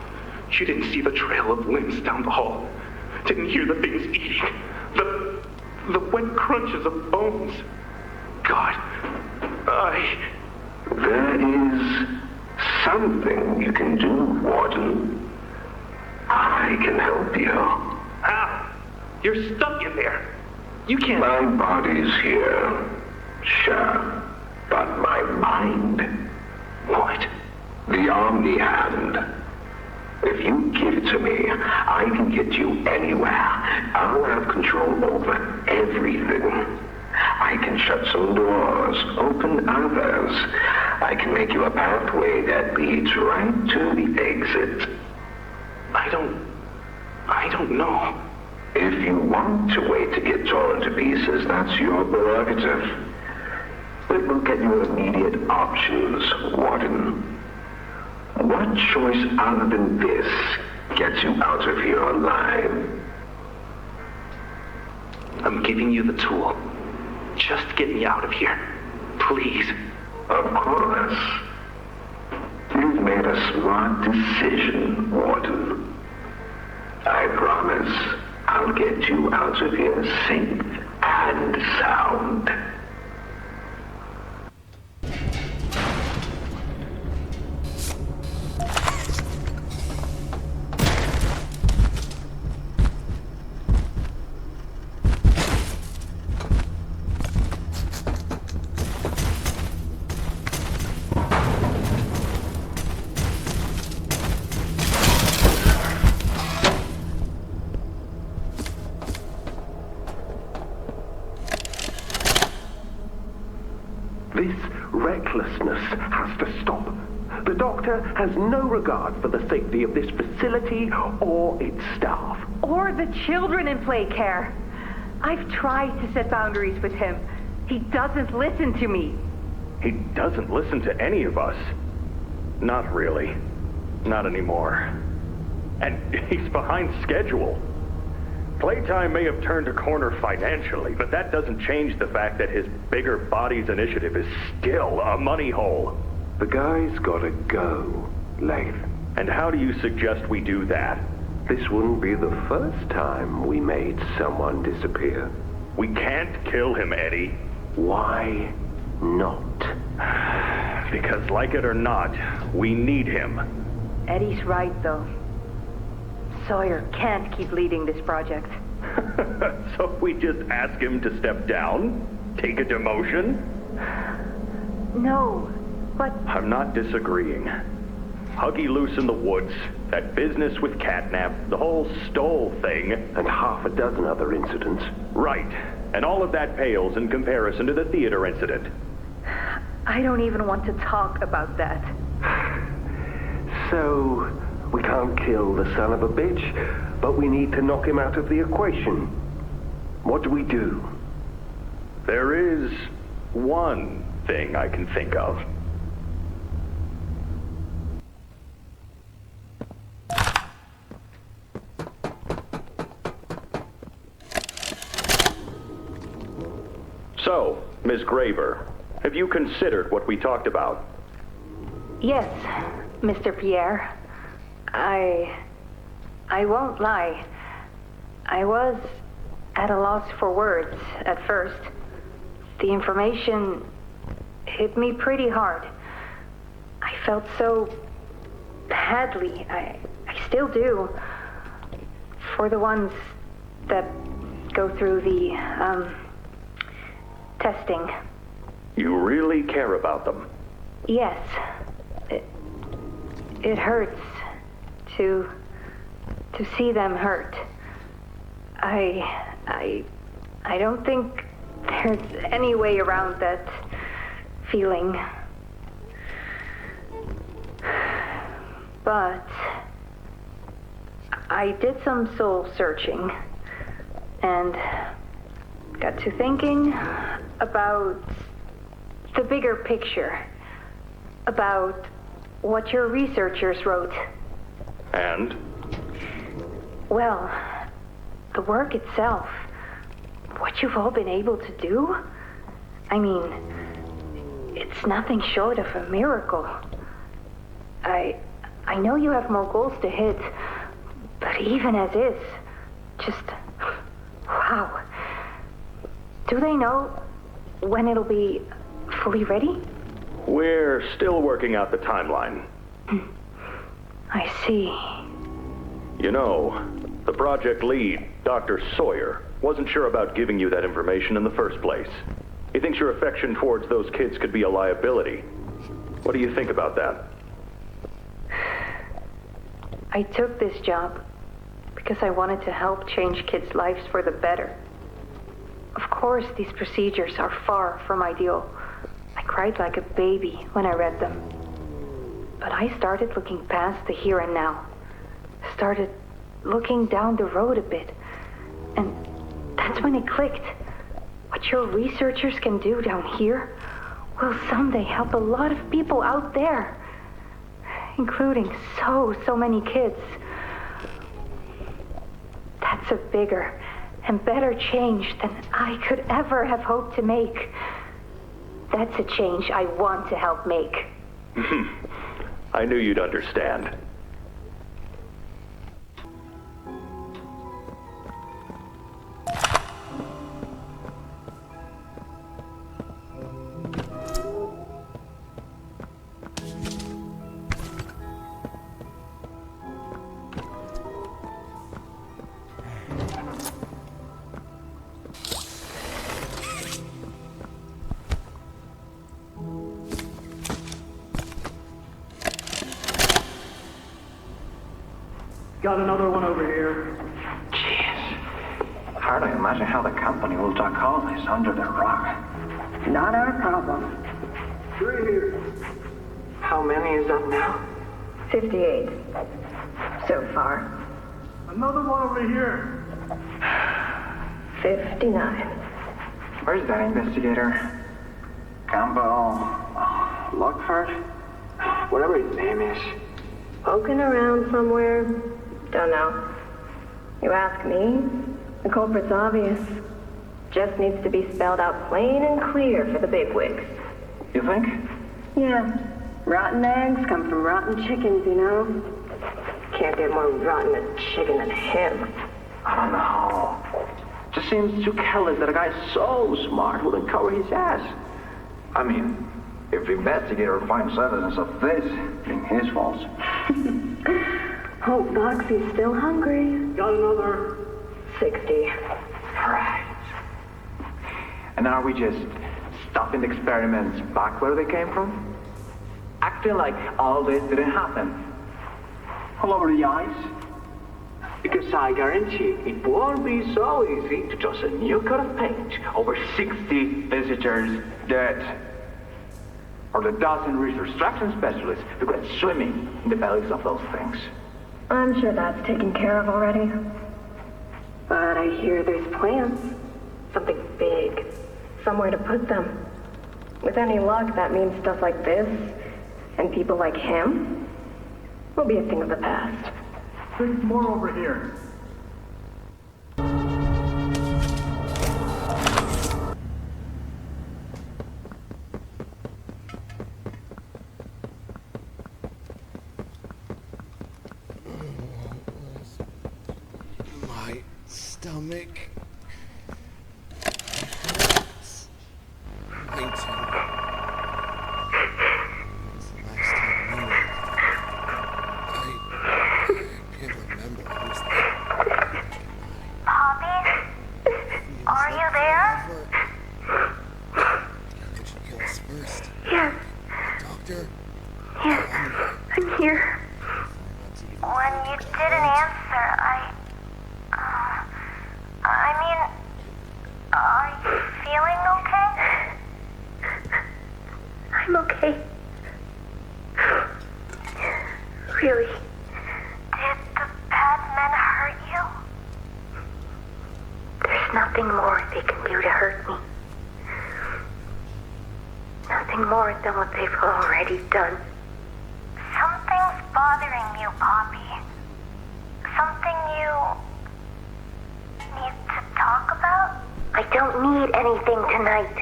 You didn't see the trail of limbs down the hall. Didn't hear the things eating. The wet crunches of bones. God,
There is something you can do, Warden. I can help you.
How? You're stuck in there. You can't...
My body's here. Sure. But my mind...
What?
The Omni Hand. If you give it to me, I can get you anywhere. I'll have control over everything. I can shut some doors, open others. I can make you a pathway that leads right to the exit.
I don't know.
If you want to wait to get torn to pieces, that's your prerogative. But we'll get you immediate options, Warden. What choice other than this gets you out of here alive?
I'm giving you the tool. Just get me out of here. Please.
Of course. You've made a smart decision, Warden. I promise I'll get you out of here safe and sound.
This recklessness has to stop. The doctor has no regard for the safety of this facility or its staff.
Or the children in play care. I've tried to set boundaries with him. He doesn't listen to me.
He doesn't listen to any of us. Not really. Not anymore. And he's behind schedule. Playtime may have turned a corner financially, but that doesn't change the fact that his bigger bodies initiative is still a money hole.
The guy's gotta go, Lathe.
And how do you suggest we do that?
This wouldn't be the first time we made someone disappear.
We can't kill him, Eddie.
Why not?
Because, like it or not, we need him.
Eddie's right, though. Sawyer can't keep leading this project.
So we just ask him to step down? Take a demotion?
No, but...
I'm not disagreeing. Huggy Loose in the woods, that business with Catnap, the whole Stoll thing...
And half a dozen other incidents.
Right. And all of that pales in comparison to the theater incident.
I don't even want to talk about that.
So... we can't kill the son of a bitch, but we need to knock him out of the equation. What do we do?
There is one thing I can think of. So, Ms. Graver, have you considered what we talked about?
Yes, Mr. Pierre. I won't lie. I was at a loss for words at first. The information hit me pretty hard. I felt so badly. still do. For the ones that go through the, testing.
You really care about them?
Yes. It hurts to see them hurt. I don't think there's any way around that feeling. But I did some soul searching and got to thinking about the bigger picture, about what your researchers wrote.
And?
Well, the work itself, what you've all been able to do, I mean, it's nothing short of a miracle. I know you have more goals to hit, but even as is, just, wow. Do they know when it'll be fully ready?
We're still working out the timeline.
I see.
You know, the project lead, Dr. Sawyer, wasn't sure about giving you that information in the first place. He thinks your affection towards those kids could be a liability. What do you think about that?
I took this job because I wanted to help change kids' lives for the better. Of course, these procedures are far from ideal. I cried like a baby when I read them. But I started looking past the here and now. Started looking down the road a bit. And that's when it clicked. What your researchers can do down here will someday help a lot of people out there. Including so many kids. That's a bigger and better change than I could ever have hoped to make. That's a change I want to help make.
I knew you'd understand.
Got another one over here.
Jeez. Hard to imagine how the company will duck all this under the rug.
Not our problem. 3 here.
How many is that now?
58. So far. Another one over here. 59.
Where's that investigator? Campbell... Lockford? Whatever his name is.
Poking around somewhere. Don't know. You ask me, the culprit's obvious. Just needs to be spelled out plain and clear for the bigwigs.
You think?
Yeah. Rotten eggs come from rotten chickens, you know? Can't get more rotten a chicken than him.
I don't know. Just seems too careless that a guy so smart wouldn't cover his ass. I mean, if the investigator finds evidence of this, it's his fault.
Hope Boxy's still hungry. Got another 60.
Right. And are we just stopping the experiments back where they came from? Acting like all this didn't happen. All over the ice? Because I guarantee it won't be so easy to toss a new coat of paint over 60 visitors dead. Or the dozen reconstruction specialists who went swimming in the bellies of those things.
I'm sure that's taken care of already. But I hear there's plans. Something big. Somewhere to put them. With any luck, that means stuff like this, and people like him, will be a thing of the past. There's more over here.
My stomach.
when you didn't answer, I mean, are you feeling okay?
I'm okay. Really.
Did the bad men hurt you?
There's nothing more they can do to hurt me. Nothing more than what they've already done.
Something's bothering you, Poppy. Something you need to talk about?
I don't need anything tonight.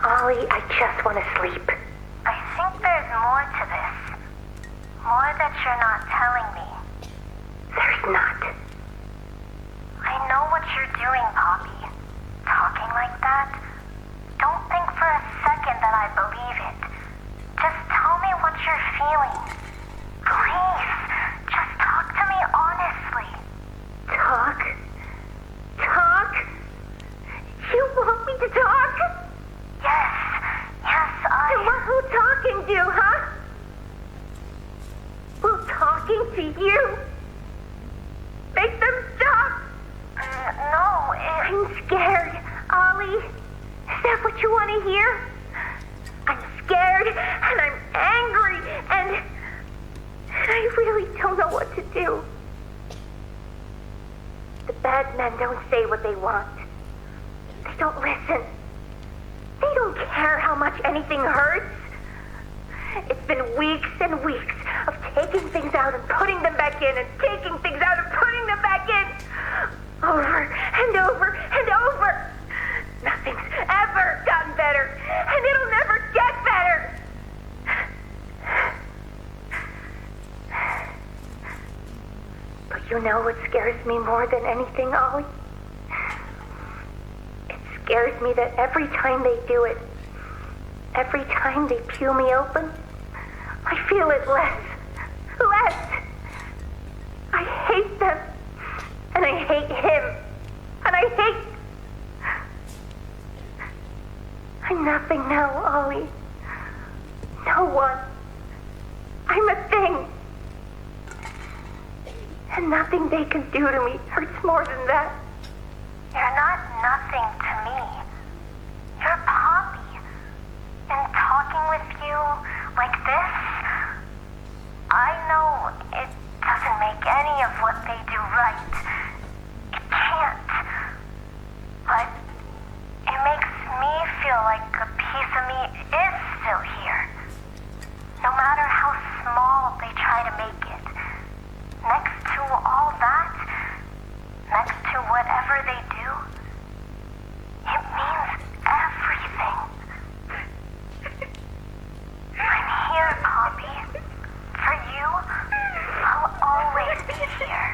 Ollie, I just want to sleep.
I think there's more to this. More that you're not telling me.
There's not.
I know what you're doing, Poppy. Talking like that. Don't think for a second that I believe it. Just tell me what you're feeling. Please, just talk to me honestly.
Talk? Talk? You want me to talk?
Yes,
And what will talking do, huh? Will talking to you make them stop?
No,
I'm scared, Ollie. Is that what you want to hear? I'm scared, and I'm angry, and I really don't know what to do. The bad men don't say what they want. They don't listen. They don't care how much anything hurts. It's been weeks and weeks of taking things out and putting them back in, and taking things out and putting them back in. Over and over and over. Nothing's ever gotten better, and it'll never get better. But you know what scares me more than anything, Ollie? It scares me that every time they do it, every time they peel me open, I feel it less. Less. I hate them. And I hate him. And I hate... I'm nothing now, Ollie. No one. I'm a thing. And nothing they can do to me hurts more than that.
You're not nothing to me. You're Poppy. And talking with you like this, I know it doesn't make any of what they do right. It can't. But it makes me feel like a piece of me is still here. No matter how small they try to make it. Next to all that, next to whatever they do, it means everything. I'm here, Poppy. For you, I'll always be here.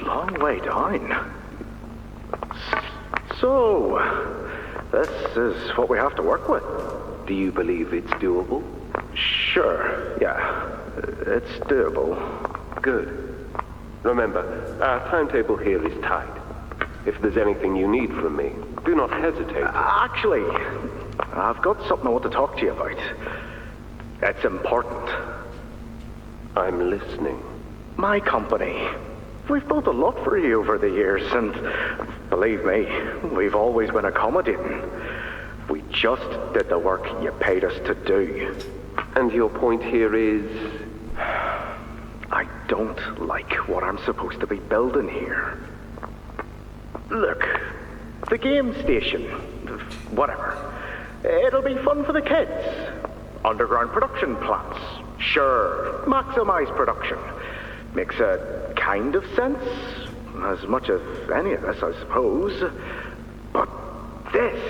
Long way down. So, this is what we have to work with.
Do you believe it's doable?
Sure, yeah. It's doable.
Good. Remember, our timetable here is tight. If there's anything you need from me, do not hesitate.
Actually, I've got something I want to talk to you about. It's important.
I'm listening.
My company. We've built a lot for you over the years, and believe me, we've always been accommodating. We just did the work you paid us to do.
And your point here is?
I don't like what I'm supposed to be building here. Look, the game station, whatever. It'll be fun for the kids. Underground production plants. Sure, maximize production. Makes a kind of sense. As much as any of us, I suppose. But this...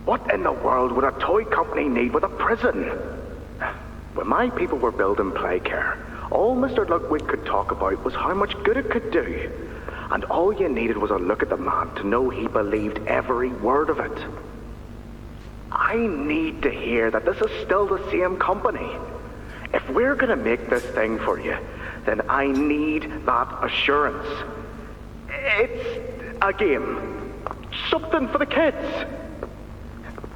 What in the world would a toy company need with a prison? When my people were building Playcare, all Mr. Ludwig could talk about was how much good it could do.
And all you needed was a look at the man to know he believed every word of it. I need to hear that this is still the same company. If we're gonna make this thing for you, then I need that assurance. It's a game. Something for the kids.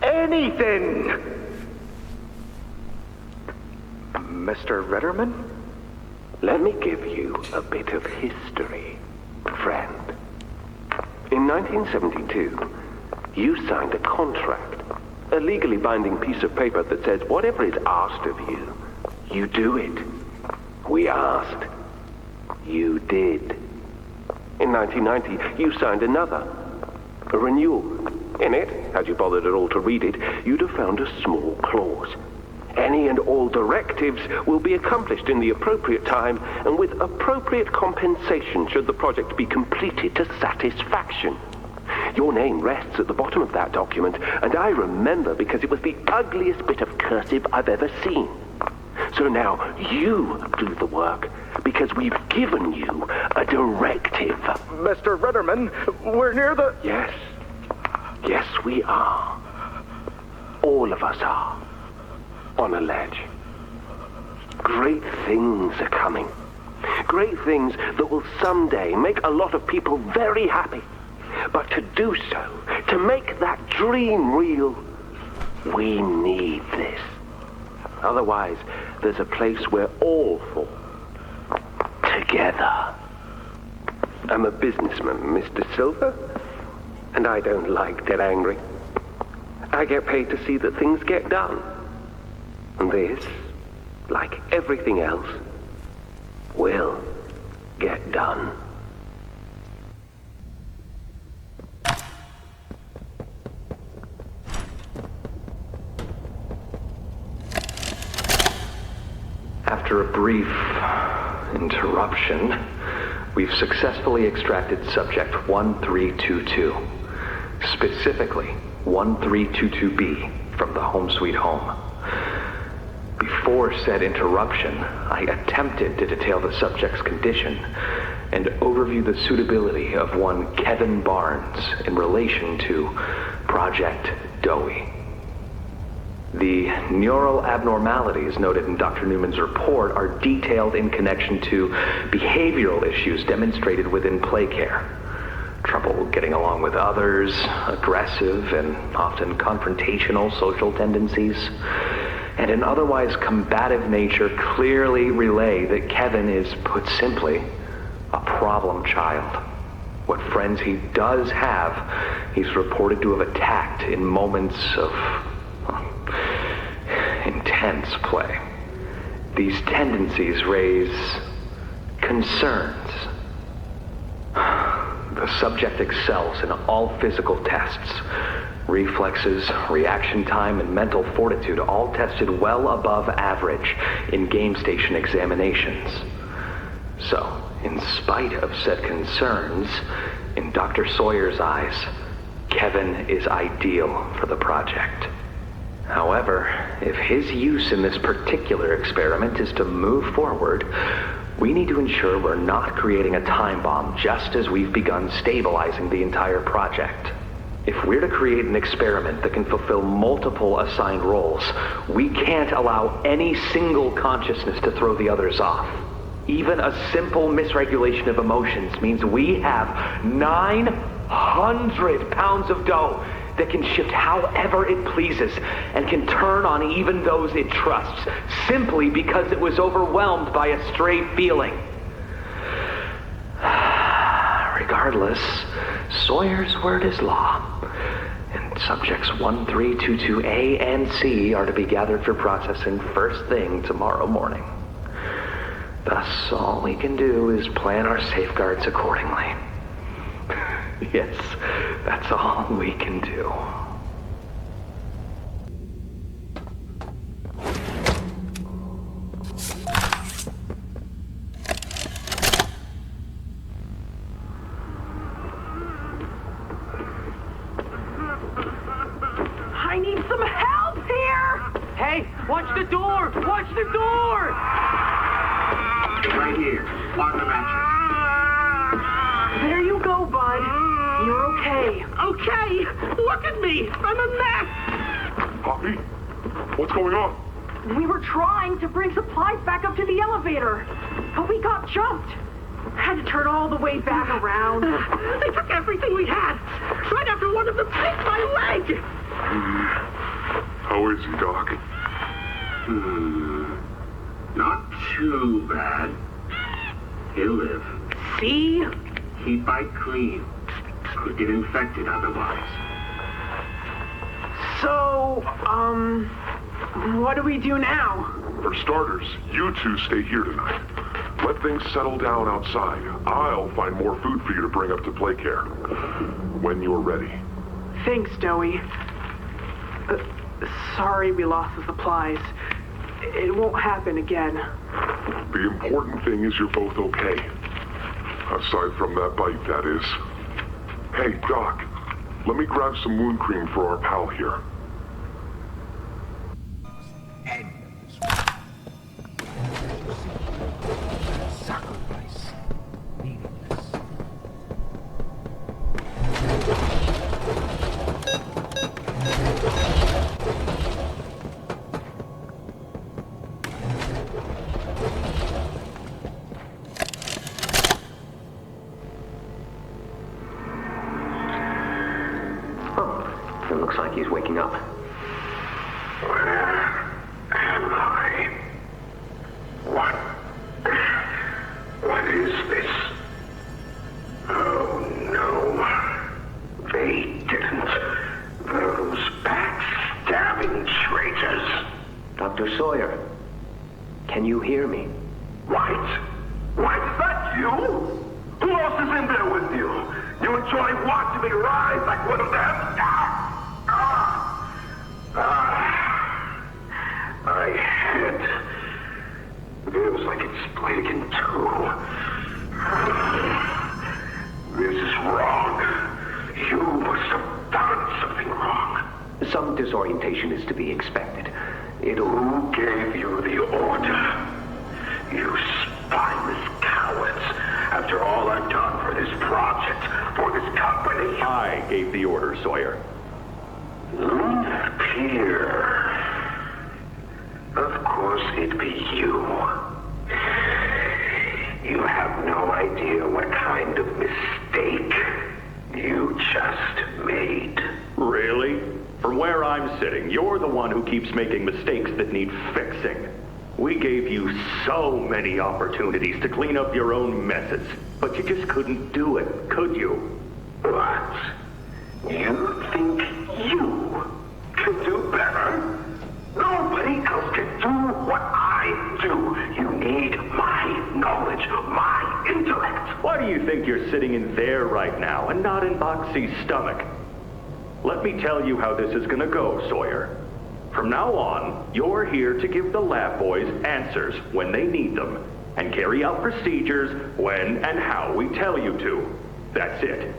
Anything. Mr. Ritterman?
Let me give you a bit of history, friend. In 1972, you signed a contract, a legally binding piece of paper that says whatever is asked of you, you do it. We asked. You did. In 1990, you signed another, a renewal. In it, had you bothered at all to read it, you'd have found a small clause. Any and all directives will be accomplished in the appropriate time and with appropriate compensation should the project be completed to satisfaction. Your name rests at the bottom of that document, and I remember because it was the ugliest bit of cursive I've ever seen. So now you do the work, because we've given you a directive.
Mr. Ritterman, we're near the...
Yes. Yes, we are. All of us are. On a ledge. Great things are coming. Great things that will someday make a lot of people very happy. But to do so, to make that dream real, we need this. Otherwise, there's a place we're all for. Together. I'm a businessman, Mr. Silver, and I don't like to get angry. I get paid to see that things get done. And this, like everything else, will get done.
After a brief interruption, we've successfully extracted subject 1322, specifically 1322B from the Home Sweet Home. Before said interruption, I attempted to detail the subject's condition and overview the suitability of one Kevin Barnes in relation to Project Doey. The neural abnormalities noted in Dr. Newman's report are detailed in connection to behavioral issues demonstrated within play care. Trouble getting along with others, aggressive and often confrontational social tendencies, and an otherwise combative nature clearly relay that Kevin is, put simply, a problem child. What friends he does have, he's reported to have attacked in moments of intense play. These tendencies raise concerns. The subject excels in all physical tests. Reflexes, reaction time, and mental fortitude all tested well above average in game station examinations. So, in spite of said concerns, in Dr. Sawyer's eyes, Kevin is ideal for the project. However, if his use in this particular experiment is to move forward, we need to ensure we're not creating a time bomb just as we've begun stabilizing the entire project. If we're to create an experiment that can fulfill multiple assigned roles, we can't allow any single consciousness to throw the others off. Even a simple misregulation of emotions means we have 900 pounds of dough that can shift however it pleases and can turn on even those it trusts, simply because it was overwhelmed by a stray feeling. Regardless, Sawyer's word is law, and subjects 1322A and C are to be gathered for processing first thing tomorrow morning. Thus, all we can do is plan our safeguards accordingly. Yes, that's all we can do.
I need some help here!
Hey, watch the door! Watch the door!
Right here. On the mattress.
There you go, bud. You're okay. Okay! Look at me! I'm a mess!
Poppy? What's going on?
We were trying to bring supplies back up to the elevator, but we got jumped. Had to turn all the way back around. They took everything we had, right after one of them picked my leg!
How is he, Doc?
Not too bad. He'll live.
See?
He'd bite clean. Could get infected otherwise.
So, what do we do now?
For starters, you two stay here tonight. Let things settle down outside. I'll find more food for you to bring up to play care. When you're ready.
Thanks, Doey. Sorry we lost the supplies. It won't happen again.
The important thing is you're both okay. Aside from that bite, that is. Hey, Doc, let me grab some wound cream for our pal here.
Sacrifice. Meaningless.
It looks like he's waking up.
Where am I? What is this? Oh no. They didn't. Those backstabbing traitors.
Dr. Sawyer, can you hear me?
White? White, is that you? Who else is in there with you? You enjoy watching me rise like one of them? My head feels like it's split in two. This is wrong. You must have done something wrong.
Some disorientation is to be expected.
Who gave you the order? You spineless cowards. After all I've done for this project, for this company.
I gave the order, Sawyer.
Peter. Of course it'd be you. You have no idea what kind of mistake you just made.
Really? From where I'm sitting, you're the one who keeps making mistakes that need fixing. We gave you so many opportunities to clean up your own messes, but you just couldn't do it, could you?
What? You think you can do better? Nobody else can do what I do. You need my knowledge, my intellect.
Why do you think you're sitting in there right now and not in Boxy's stomach? Let me tell you how this is gonna go, Sawyer. From now on, you're here to give the lab boys answers when they need them, and carry out procedures when and how we tell you to. That's it.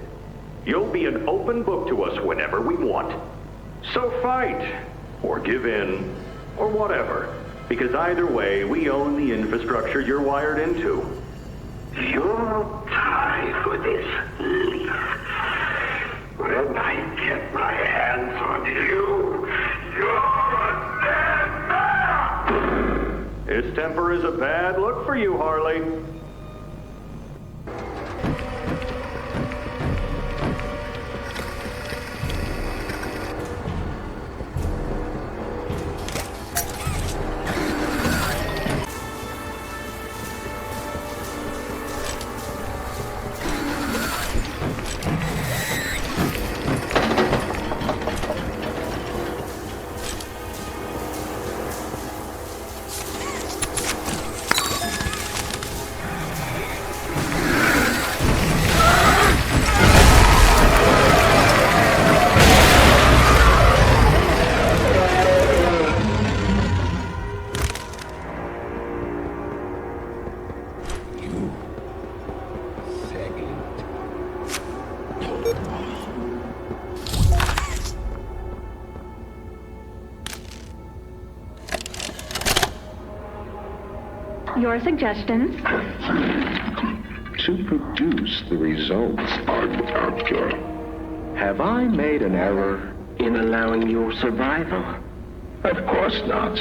You'll be an open book to us whenever we want. So fight, or give in, or whatever, because either way, we own the infrastructure you're wired into.
You'll die for this leaf. When I get my hands on you, you're a dead man!
His temper is a bad look for you, Harley.
Your suggestions?
to produce the results I'm after. Have I made an error in allowing your survival? Of course not.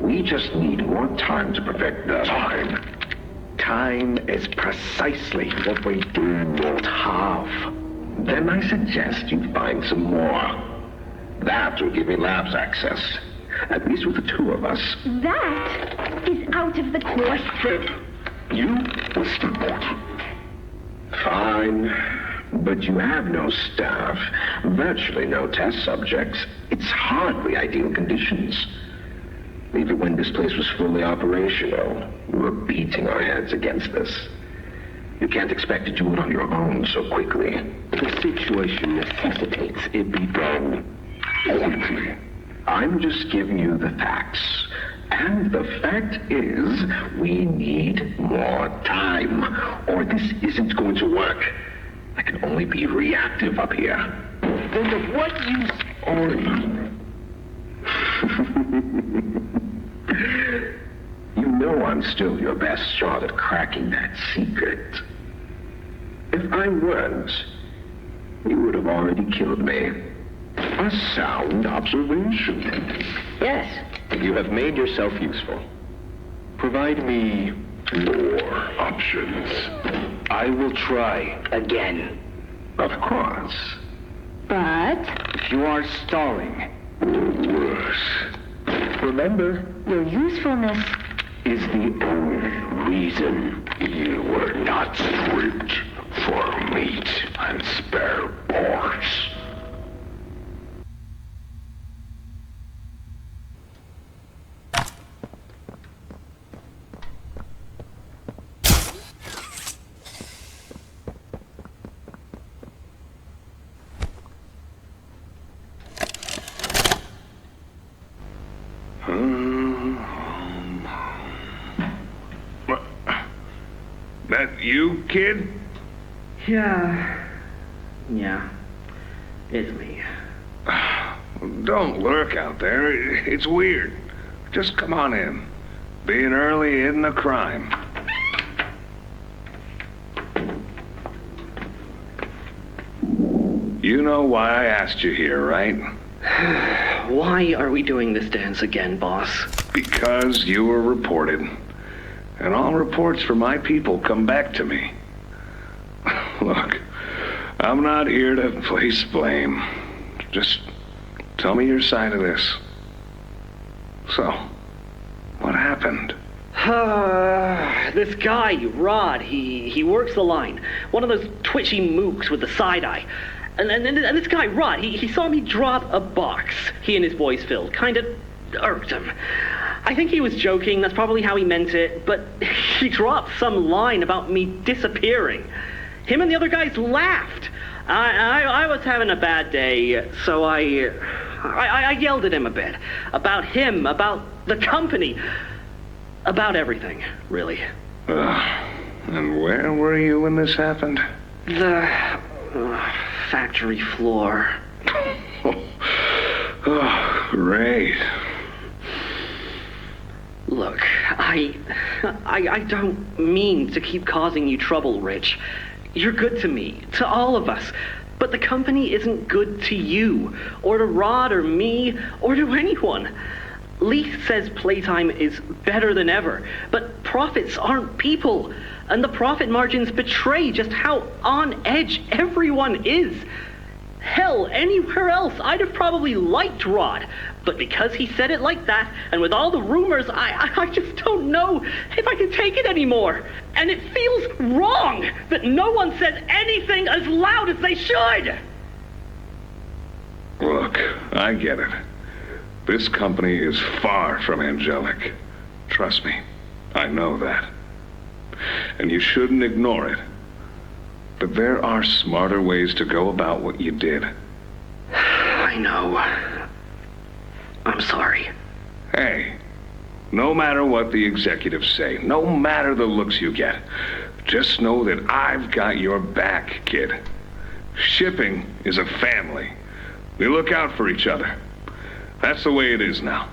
We just need more time to perfect that. Time is precisely what we do not have. Then I suggest you find some more. That will give me labs access. At least with the two of us.
That is out of the question.
You will support. Fine. But you have no staff, virtually no test subjects. It's hardly ideal conditions. Even when this place was fully operational, we were beating our heads against this. You can't expect to do it on your own so quickly. The situation necessitates it be done quickly. I'm just giving you the facts. And the fact is, we need more time, or this isn't going to work. I can only be reactive up here. Then of what use are you? You know I'm still your best shot at cracking that secret. If I weren't, you would have already killed me. A sound observation.
Yes.
You have made yourself useful. Provide me more options. I will try.
Again.
Of course.
But
If you are stalling,
Worse. Remember,
your usefulness
is the only reason you were not stripped for meat and spare parts.
That you, kid?
Yeah. It's me.
Don't lurk out there. It's weird. Just come on in. Being early isn't a crime. You know why I asked you here, right?
Why are we doing this dance again, boss?
Because you were reported. And all reports from my people come back to me. Look, I'm not here to place blame. Just tell me your side of this. So, what happened?
This guy, Rod, he works the line. One of those twitchy mooks with the side eye. And this guy, Rod, he saw me drop a box he and his boys filled. Kinda irked him. I think he was joking, that's probably how he meant it, but he dropped some line about me disappearing. Him and the other guys laughed. I was having a bad day, so I yelled at him a bit. About him, about the company, about everything, really.
And where were you when this happened?
The factory floor.
Oh, great.
Look, I don't mean to keep causing you trouble, Rich. You're good to me, to all of us. But the company isn't good to you, or to Rod, or me, or to anyone. Lee says Playtime is better than ever, but profits aren't people. And the profit margins betray just how on edge everyone is. Hell, anywhere else, I'd have probably liked Rod. But because he said it like that, and with all the rumors, I just don't know if I can take it anymore. And it feels wrong that no one says anything as loud as they should.
Look, I get it. This company is far from angelic. Trust me, I know that. And you shouldn't ignore it. But there are smarter ways to go about what you did.
I know. I'm sorry.
Hey, no matter what the executives say, no matter the looks you get, just know that I've got your back, kid. Shipping is a family. We look out for each other. That's the way it is now.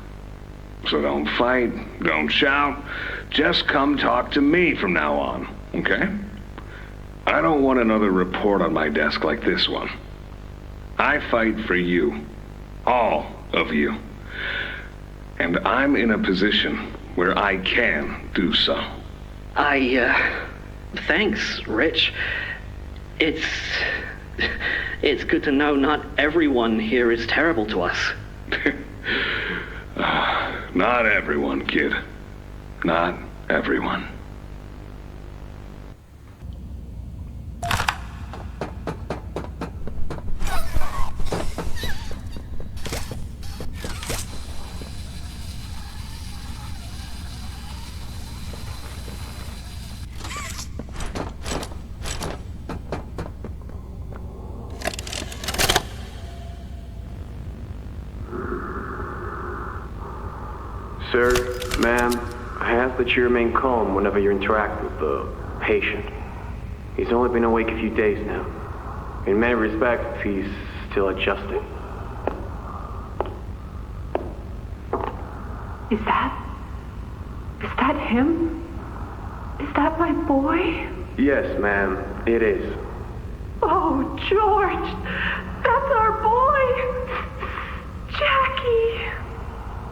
So don't fight, don't shout. Just come talk to me from now on, okay? I don't want another report on my desk like this one. I fight for you. All of you. And I'm in a position where I can do so.
Thanks, Rich. It's good to know not everyone here is terrible to us.
Not everyone, kid. Not everyone.
Sir, ma'am, I ask that you remain calm whenever you interact with the patient. He's only been awake a few days now. In many respects, he's still adjusting.
Is that him? Is that my boy?
Yes, ma'am, it is.
Oh, George, that's our boy! Jackie!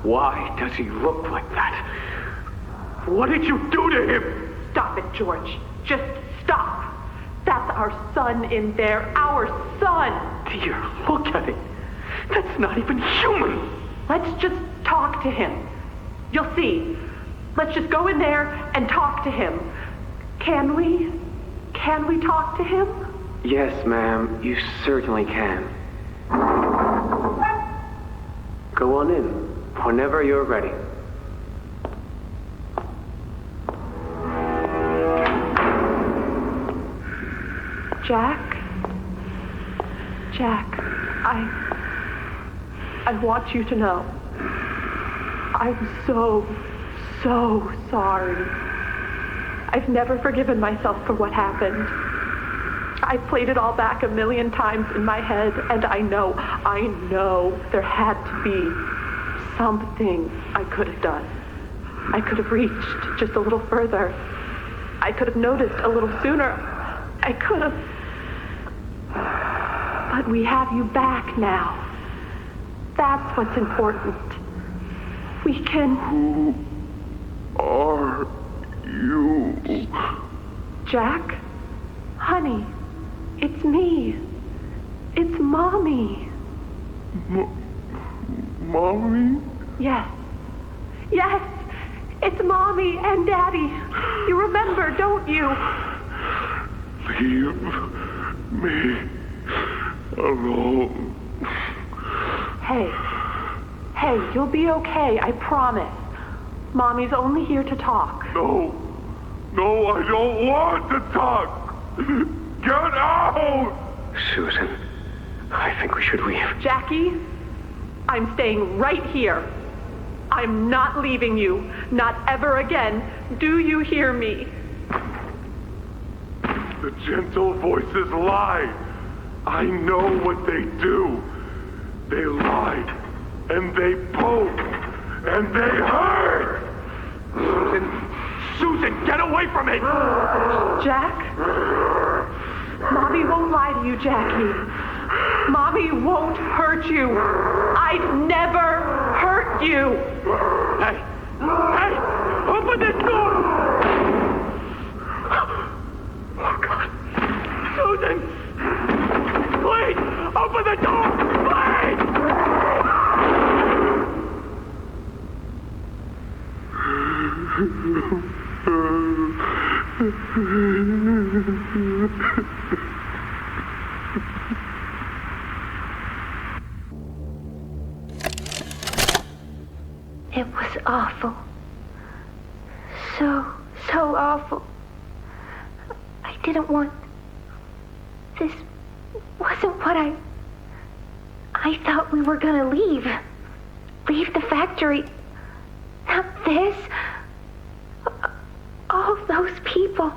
Why does he look like that? What did you do to him?
Stop it, George. Just stop. That's our son in there. Our son.
Dear, look at it. That's not even human.
Let's just talk to him. You'll see. Let's just go in there and talk to him. Can we? Can we talk to him?
Yes, ma'am. You certainly can. Go on in. Whenever you're ready.
Jack, I want you to know, I'm so sorry. I've never forgiven myself for what happened. I've played it all back 1,000,000 times in my head, and I know there had to be something I could have done. I could have reached just a little further. I could have noticed a little sooner. I could have. But we have you back now. That's what's important. We can...
Who are you?
Jack? Honey, it's me. It's Mommy.
Mommy?
Yes. Yes! It's Mommy and Daddy. You remember, don't you?
Leave me alone.
Hey, you'll be okay, I promise. Mommy's only here to talk.
No, I don't want to talk. Get out!
Susan, I think we should leave.
Jackie, I'm staying right here. I'm not leaving you. Not ever again. Do you hear me?
The gentle voices lie. I know what they do. They lie, and they poke, and they hurt. Susan, get away from me!
Jack? Mommy won't lie to you, Jackie. Mommy won't hurt you. I'd never hurt you.
Hey, open this door! Oh, God. Susan! Please, open the door!
It was awful. So awful. I didn't want... This wasn't what I thought we were gonna leave. Leave the factory. Not this. All those people.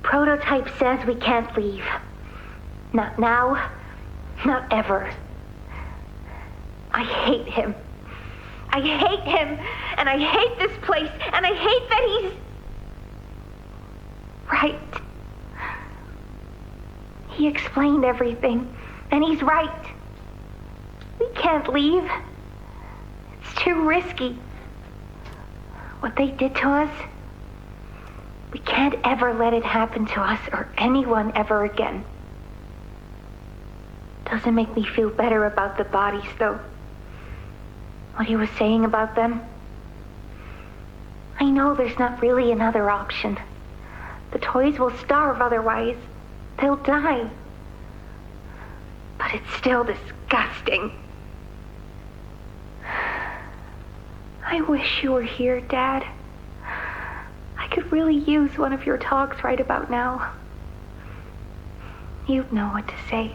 Prototype says we can't leave. Not now, not ever. I hate him. I hate him, and I hate this place, and I hate that he's... right. He explained everything, and he's right. We can't leave. It's too risky. What they did to us, we can't ever let it happen to us or anyone ever again. Doesn't make me feel better about the bodies, though. What he was saying about them. I know there's not really another option. The toys will starve otherwise. They'll die. But it's still disgusting. I wish you were here, Dad. I could really use one of your talks right about now. You'd know what to say.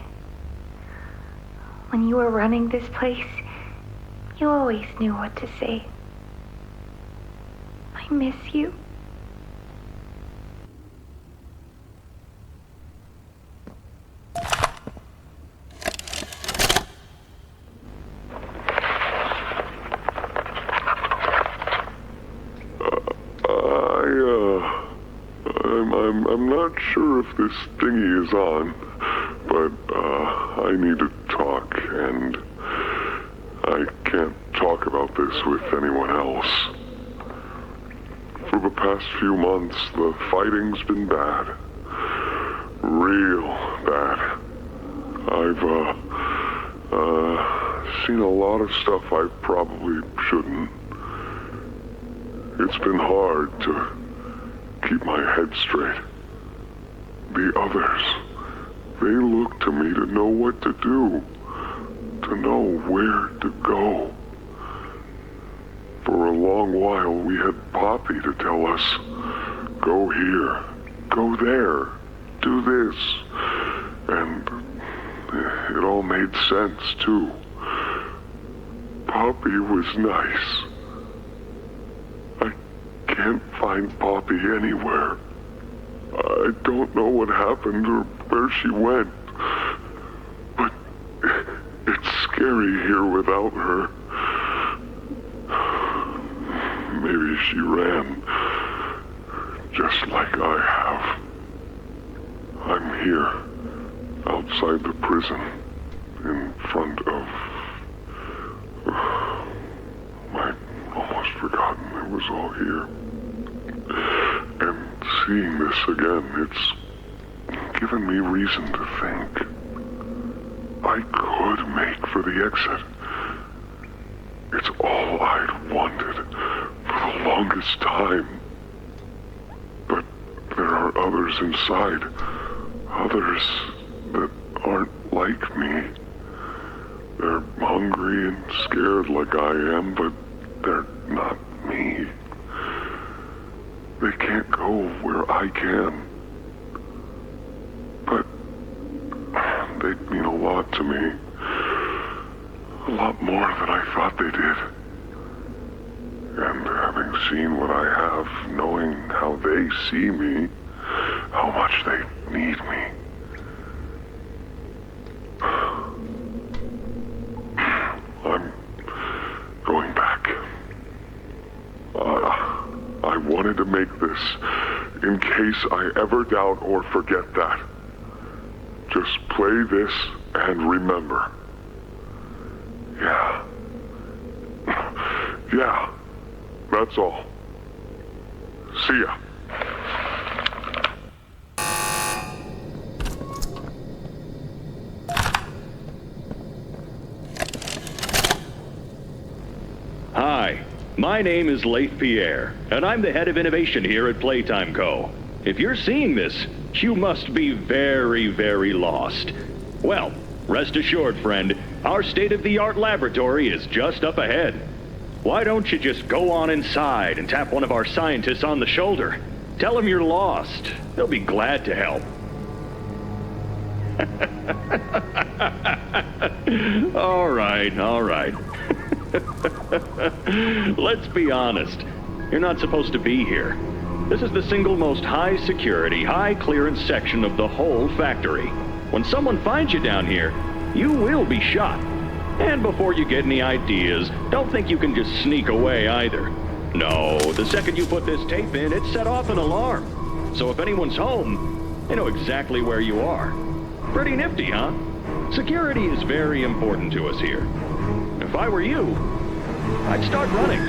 When you were running this place, you always knew what to say. I miss you.
I'm not sure if this thingy is on, but I need to talk, and I can't talk about this with anyone else. For the past few months, the fighting's been bad. Real bad. I've seen a lot of stuff I probably shouldn't. It's been hard to keep my head straight. The others, they look to me to know what to do, to know where to go. For a long while, we had Poppy to tell us, go here, go there, do this. And it all made sense, too. Poppy was nice. I can't find Poppy anywhere. I don't know what happened or where she went. But it's scary here without her. Maybe she ran, just like I have. I'm here, outside the prison, in front of... I'd almost forgotten it was all here. And seeing this again, it's given me reason to think. I could make for the exit. It's all I'd wanted for the longest time. But there are others inside. Others that aren't like me. They're hungry and scared like I am, but they're not me. They can't go where I can. But they'd mean a lot to me. A lot more than I thought they did. And having seen what I have, knowing how they see me, how much they need me. I'm going back. I wanted to make this in case I ever doubt or forget that. Just play this and remember. Yeah. Yeah. That's all. See ya.
Hi, my name is Leif Pierre, and I'm the head of innovation here at Playtime Co. If you're seeing this, you must be very, very lost. Well, rest assured, friend, our state-of-the-art laboratory is just up ahead. Why don't you just go on inside and tap one of our scientists on the shoulder? Tell them you're lost. They'll be glad to help. All right. Let's be honest. You're not supposed to be here. This is the single most high-security, high-clearance section of the whole factory. When someone finds you down here, you will be shot.
And before you get any ideas, don't think you can just sneak away either. No, the second you put this tape in, it set off an alarm. So if anyone's home, they know exactly where you are. Pretty nifty, huh? Security is very important to us here. If I were you, I'd start running.